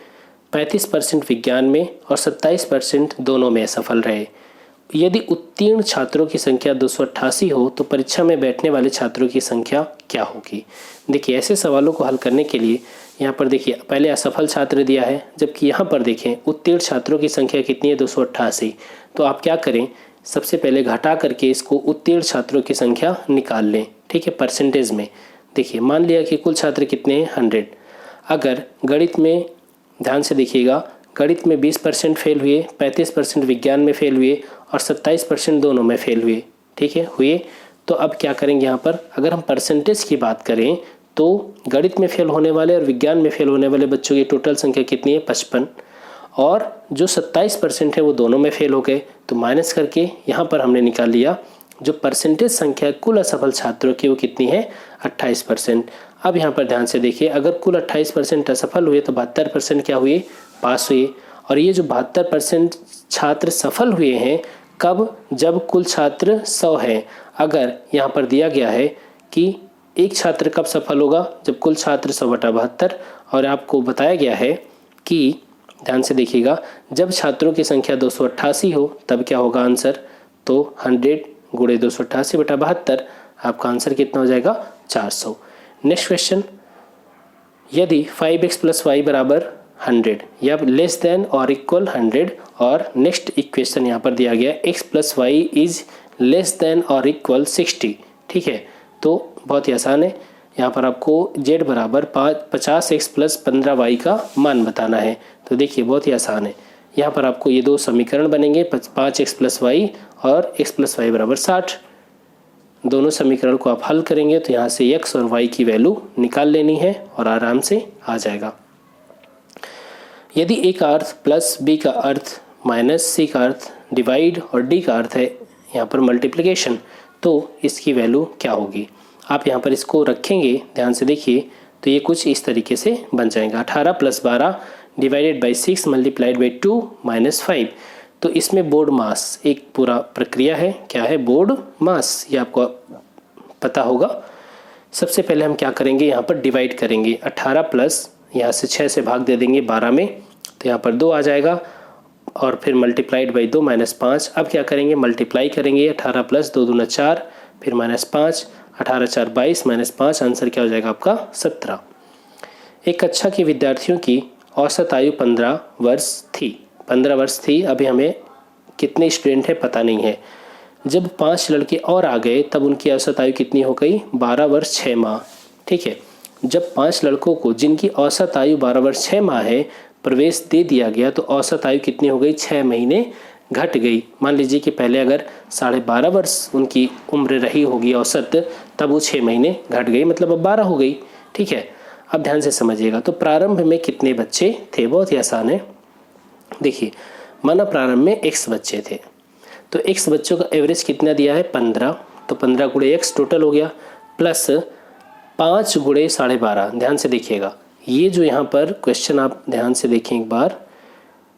35% विज्ञान में और 27% दोनों में असफल रहे। यदि उत्तीर्ण छात्रों की संख्या 288 हो तो परीक्षा में बैठने वाले छात्रों की संख्या क्या होगी? देखिए, ऐसे सवालों को हल करने के लिए यहाँ पर देखिए, पहले असफल छात्र दिया है, जबकि यहाँ पर देखें उत्तीर्ण छात्रों की संख्या कितनी है? 288। तो आप क्या करें, सबसे पहले घटा करके इसको उत्तीर्ण छात्रों की संख्या निकाल लें। ठीक है, परसेंटेज में देखिए, मान लिया कि कुल छात्र कितने हैं? 100। अगर गणित में ध्यान से देखिएगा, गणित में 20% फेल हुए, 35% विज्ञान में फेल हुए और 27% दोनों में फेल हुए। ठीक है, हुए। तो अब क्या करेंगे, यहाँ पर अगर हम परसेंटेज की बात करें तो गणित में फेल होने वाले और विज्ञान में फेल होने वाले बच्चों की टोटल संख्या कितनी है? 55। और जो 27% है वो दोनों में फेल हो गए, तो माइनस करके यहाँ पर हमने निकाल लिया जो परसेंटेज संख्या कुल असफल छात्रों की वो कितनी है? 28%। अब यहाँ पर ध्यान से देखिए, अगर कुल 28% असफल हुए तो 72% क्या हुए? पास हुए। और ये जो 72% छात्र सफल हुए हैं कब? जब कुल छात्र 100 हैं। अगर यहाँ पर दिया गया है कि एक छात्र कब सफल होगा? जब कुल छात्र 100/72, और आपको बताया गया है कि ध्यान से देखिएगा, जब छात्रों की संख्या 288 हो तब क्या होगा आंसर? तो 100 गुणे 288/72, आपका आंसर कितना हो जाएगा? 400। नेक्स्ट क्वेश्चन, यदि 5x + y = 100 या लेस देन और इक्वल 100, और नेक्स्ट इक्वेशन यहाँ पर दिया गया x + y is less than और इक्वल 60। ठीक है, तो बहुत ही आसान है, यहाँ पर आपको z = 50x + 15y का मान बताना है। तो देखिए बहुत ही आसान है, यहाँ पर आपको ये दो समीकरण बनेंगे, 5x + y और x + y = 60। दोनों समीकरण को आप हल करेंगे तो यहाँ से x और y की वैल्यू निकाल लेनी है और आराम से आ जाएगा। यदि a का अर्थ प्लस b का अर्थ माइनस c का अर्थ डिवाइड और d का अर्थ है यहाँ पर मल्टीप्लिकेशन, तो इसकी वैल्यू क्या होगी? आप यहाँ पर इसको रखेंगे, ध्यान से देखिए, तो ये कुछ इस तरीके से बन जाएगा। 18 + 12 / 6 × 2 - 5। तो इसमें बोर्ड मास एक पूरा प्रक्रिया है। क्या है? बोर्ड मास, ये आपको पता होगा। सबसे पहले हम क्या करेंगे, यहाँ पर डिवाइड करेंगे। 18 प्लस यहाँ से 6 से भाग दे देंगे 12 में, तो यहाँ पर 2 आ जाएगा और फिर मल्टीप्लाइड बाई 2 -5। अब क्या करेंगे, मल्टीप्लाई करेंगे, 18 प्लस 2 दूना 4, फिर -5, 18 4 22 -5, आंसर क्या हो जाएगा आपका 17। एक कक्षा के विद्यार्थियों की औसत आयु 15 वर्ष थी। 15 वर्ष थी। अभी हमें कितने स्टूडेंट है पता नहीं है। जब 5 लड़के और आ गए तब उनकी औसत आयु कितनी हो गई, 12 वर्ष 6 माह। ठीक है, जब 5 लड़कों को जिनकी औसत आयु 12 वर्ष 6 माह है प्रवेश दे दिया गया तो औसत आयु कितनी हो गई, 6 महीने घट गई। मान लीजिए कि पहले अगर 12.5 वर्ष उनकी उम्र रही होगी औसत, तब वो 6 महीने घट गई, मतलब अब 12 हो गई। ठीक है, अब ध्यान से समझिएगा। तो प्रारंभ में कितने बच्चे थे, बहुत ही आसान है। देखिए, माना प्रारंभ में x बच्चे थे, तो x बच्चों का एवरेज कितना दिया है 15, तो 15 गुणे x टोटल हो गया, प्लस 5 गुणे 12.5। ध्यान से देखिएगा, ये जो यहाँ पर क्वेश्चन आप ध्यान से देखें एक बार,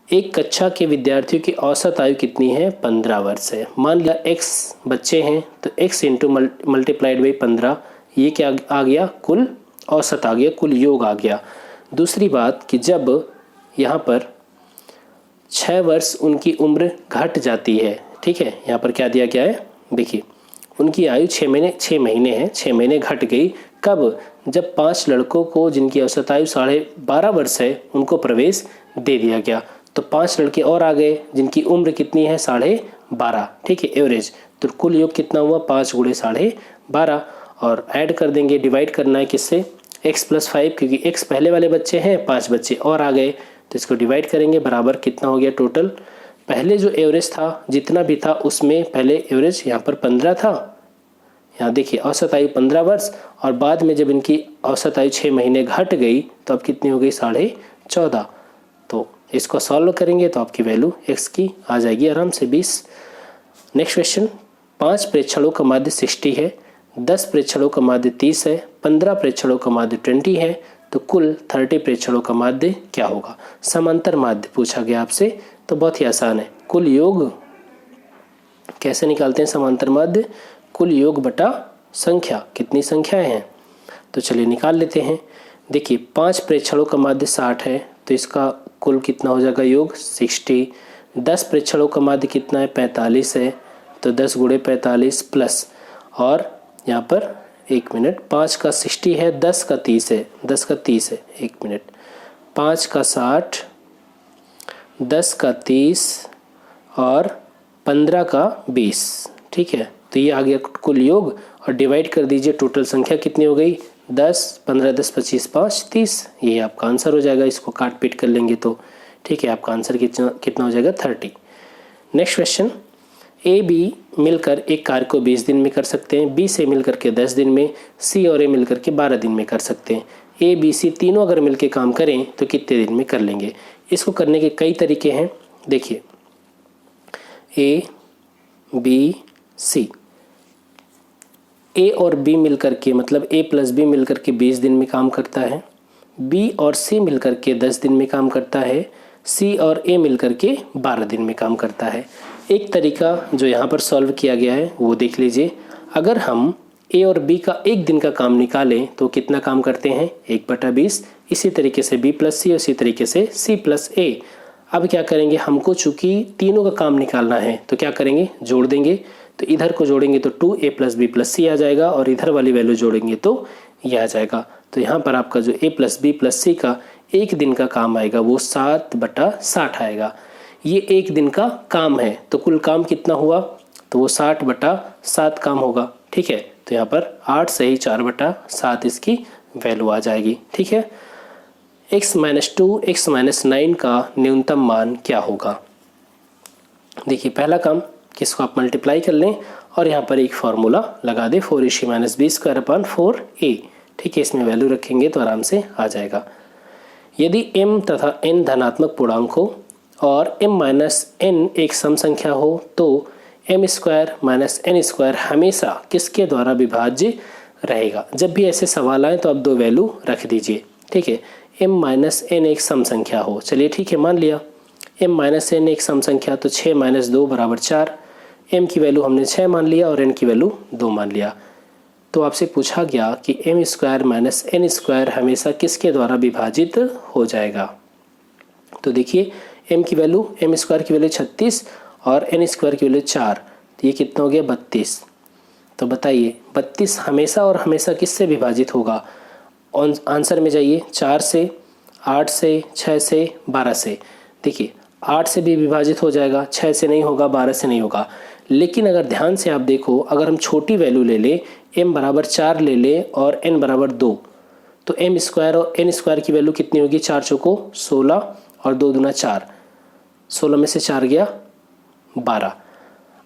एक कक्षा के विद्यार्थियों की औसत आयु कितनी है, 15 वर्ष है। मान लिया x बच्चे हैं तो x इंटू मल्टीप्लाइड बाई 15, ये क्या आ गया, कुल औसत आ गया, कुल योग आ गया। दूसरी बात कि जब यहाँ पर 6 वर्ष उनकी उम्र घट जाती है, ठीक है, यहाँ पर क्या दिया गया है, देखिए उनकी आयु 6 महीने है, 6 महीने घट गई। कब, जब 5 लड़कों को जिनकी औसत आयु 12.5 वर्ष है उनको प्रवेश दे दिया गया, तो 5 लड़के और आ गए जिनकी उम्र कितनी है 12.5। ठीक है, एवरेज, तो कुल योग कितना हुआ 5 गुणे 12.5, और ऐड कर देंगे, डिवाइड करना है किससे, x + 5, क्योंकि x पहले वाले बच्चे हैं, 5 बच्चे और आ गए तो इसको डिवाइड करेंगे, बराबर कितना हो गया टोटल। पहले जो एवरेज था जितना भी था उसमें पहले एवरेज यहाँ पर 15 था, यहाँ देखिए औसत आयु 15 वर्ष, और बाद में जब इनकी औसत आयु 6 महीने घट गई तो अब कितनी हो गई 14.5। तो इसको सॉल्व करेंगे तो आपकी वैल्यू x की आ जाएगी आराम से 20। नेक्स्ट क्वेश्चन, 5 प्रेक्षणों का माध्य 60 है, 10 प्रेक्षणों का माध्य 30 है, 15 प्रेक्षणों का माध्य 20 है, तो कुल 30 प्रेक्षणों का माध्य क्या होगा। समांतर माध्य पूछा गया आपसे, तो बहुत ही आसान है। कुल योग कैसे निकालते हैं समांतर माध्य, कुल योग बटा संख्या, कितनी संख्याएं हैं, तो चलिए निकाल लेते हैं। देखिए 5 प्रेक्षणों का माध्य 60 है, तो इसका कुल कितना हो जाएगा योग 60। 10 प्रेक्षणों का माध्य कितना है 45 है, तो 10 गुणे 45 प्लस, और यहाँ पर 1 मिनट, 5 का 60 है, 10 का 30 है, 10 का 30 है, 1 मिनट, 5 का 60, 10 का 30 और 15 का 20। ठीक है, तो ये आ गया कुल योग, और डिवाइड कर दीजिए, टोटल संख्या कितनी हो गई 10, 15, 10, 25, 5, 30। ये आपका आंसर हो जाएगा, इसको काट पीट कर लेंगे तो। ठीक है, आपका आंसर कितना हो जाएगा 30। नेक्स्ट क्वेश्चन, ए बी मिलकर एक कार्य को 20 दिन में कर सकते हैं, बी से मिलकर के 10 दिन में, सी और ए मिलकर के 12 दिन में कर सकते हैं। ए बी सी तीनों अगर मिलकर काम करें तो कितने दिन में कर लेंगे। इसको करने के कई तरीके हैं। देखिए ए बी सी, ए और बी मिलकर के, मतलब ए प्लस बी मिलकर के 20 दिन में काम करता है, बी और सी मिलकर के 10 दिन में काम करता है, सी और ए मिलकर के 12 दिन में काम करता है। एक तरीका जो यहाँ पर सॉल्व किया गया है वो देख लीजिए। अगर हम ए और बी का एक दिन का काम निकालें तो कितना काम करते हैं 1/20। इसी तरीके से बी प्लस सी, उसी तरीके से सी प्लस ए। अब क्या करेंगे, हमको चूंकि तीनों का काम निकालना है तो क्या करेंगे, जोड़ देंगे। तो इधर को जोड़ेंगे तो 2a + b + c आ जाएगा, और इधर वाली वैल्यू जोड़ेंगे तो ये आ जाएगा। तो यहाँ पर आपका जो a + b + c का एक दिन का काम आएगा वो 7/60 आएगा। ये एक दिन का काम है, तो कुल काम कितना हुआ, तो वो 60/7 काम होगा। ठीक है, तो यहाँ पर 8 सही 4/7 इसकी वैल्यू आ जाएगी। ठीक है, x - 2 x - 9 का न्यूनतम मान क्या होगा। देखिए पहला काम किसको आप मल्टीप्लाई कर लें और यहाँ पर एक फार्मूला लगा दें, 4ac-b²/4a। ठीक है, इसमें वैल्यू रखेंगे तो आराम से आ जाएगा। यदि m तथा n धनात्मक पूर्णांक हो और m - n एक सम संख्या हो तो m² - n² हमेशा किसके द्वारा विभाज्य रहेगा। जब भी ऐसे सवाल आए तो आप 2 वैल्यू रख दीजिए। ठीक है, m - n एक सम संख्या हो, चलिए ठीक है मान लिया m - n एक सम संख्या, तो 6 - 2 = 4। m की वैल्यू हमने 6 मान लिया और n की वैल्यू 2 मान लिया। तो आपसे पूछा गया कि m square minus n square हमेशा किसके द्वारा विभाजित हो जाएगा। तो देखिए एम की वैल्यू, एम स्क्वायर की वैल्यू 36 और एन स्क्वायर की वैल्यू 4, तो ये कितना हो गया 32। तो बताइए 32 हमेशा और हमेशा किससे विभाजित होगा। आंसर में जाइए, 4 से, 8 से, 6 से, 12 से। देखिए 8 से भी विभाजित हो जाएगा, 6 से नहीं होगा, 12 से नहीं होगा। लेकिन अगर ध्यान से आप देखो, अगर हम छोटी वैल्यू ले ले, m बराबर 4 ले ले और n बराबर 2, तो एम स्क्वायर और एन स्क्वायर की वैल्यू कितनी होगी, 4 चौको 16 और 2 दूना 4, 16 में से 4 गया 12।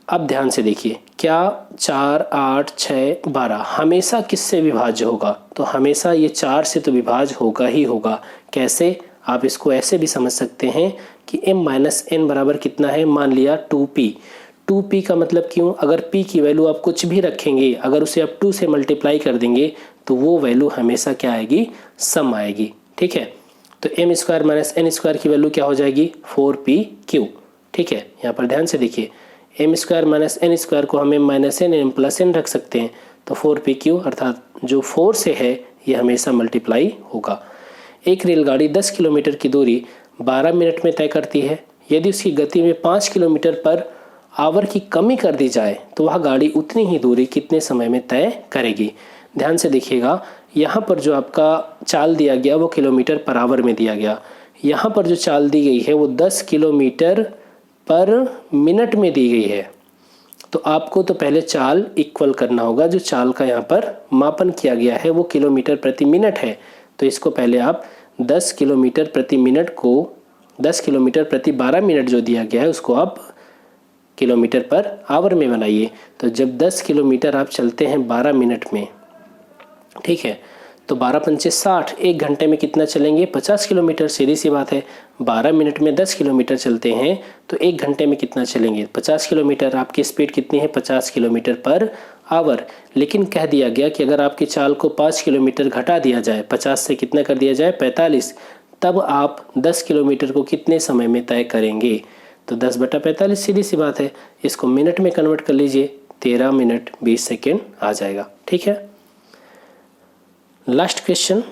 अब ध्यान से देखिए, क्या 4, 8, 6, 12 हमेशा किससे विभाज्य होगा। तो हमेशा ये 4 से तो विभाज्य होगा ही होगा। कैसे, आप इसको ऐसे भी समझ सकते हैं कि m माइनस एन बराबर कितना है, मान लिया 2p। 2p का मतलब क्यों, अगर p की वैल्यू आप कुछ भी रखेंगे, अगर उसे आप 2 से मल्टीप्लाई कर देंगे तो वो वैल्यू हमेशा क्या आएगी, सम आएगी। ठीक है, तो m square minus n square की वैल्यू क्या हो जाएगी, 4pq। ठीक है, यहाँ पर ध्यान से देखिए, m square minus n square को हम m minus n, m plus n रख सकते हैं, तो 4pq अर्थात जो 4 से है ये हमेशा मल्टीप्लाई होगा। एक रेलगाड़ी 10 किलोमीटर की दूरी 12 मिनट में तय करती है। यदि उसकी गति में 5 किलोमीटर पर आवर की कमी कर दी जाए तो वह गाड़ी उतनी ही दूरी कितने समय में तय करेगी। ध्यान से देखिएगा, यहाँ पर जो आपका चाल दिया गया वो किलोमीटर पर आवर में दिया गया। यहाँ पर जो चाल दी गई है वो 10 किलोमीटर पर मिनट में दी गई है। तो आपको तो पहले चाल इक्वल करना होगा, जो चाल का यहाँ पर मापन किया गया है वो किलोमीटर प्रति मिनट है। तो इसको पहले आप 10 किलोमीटर प्रति मिनट को 10 किलोमीटर प्रति 12 मिनट जो दिया गया है उसको आप किलोमीटर पर आवर में बनाइए। तो जब 10 किलोमीटर आप चलते हैं 12 मिनट में, ठीक है, तो 12 पंचे 60, एक घंटे में कितना चलेंगे, 50 किलोमीटर। सीधी सी बात है, 12 मिनट में 10 किलोमीटर चलते हैं तो एक घंटे में कितना चलेंगे, 50 किलोमीटर। आपकी स्पीड कितनी है, 50 किलोमीटर पर आवर। लेकिन कह दिया गया कि अगर आपकी चाल को 5 किलोमीटर घटा दिया जाए, 50 से कितना कर दिया जाए, 45, तब आप 10 किलोमीटर को कितने समय में तय करेंगे। तो 10/45, सीधी सी बात है, इसको मिनट में कन्वर्ट कर लीजिए, 13 मिनट 20 सेकेंड आ जाएगा। ठीक है, लास्ट क्वेश्चन,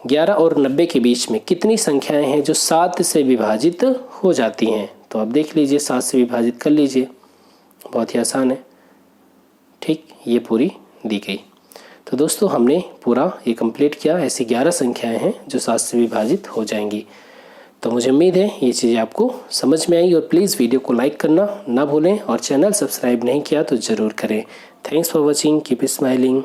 11 और 90 के बीच में कितनी संख्याएं हैं जो 7 से विभाजित हो जाती हैं। तो आप देख लीजिए, 7 से विभाजित कर लीजिए, बहुत ही आसान है। ठीक, ये पूरी दी गई। तो दोस्तों हमने पूरा ये कंप्लीट किया। ऐसी 11 संख्याएं हैं जो 7 से विभाजित हो जाएंगी। तो मुझे उम्मीद है ये चीज़ें आपको समझ में आई, और प्लीज़ वीडियो को लाइक करना ना भूलें और चैनल सब्सक्राइब नहीं किया तो ज़रूर करें। Thanks for watching, keep smiling.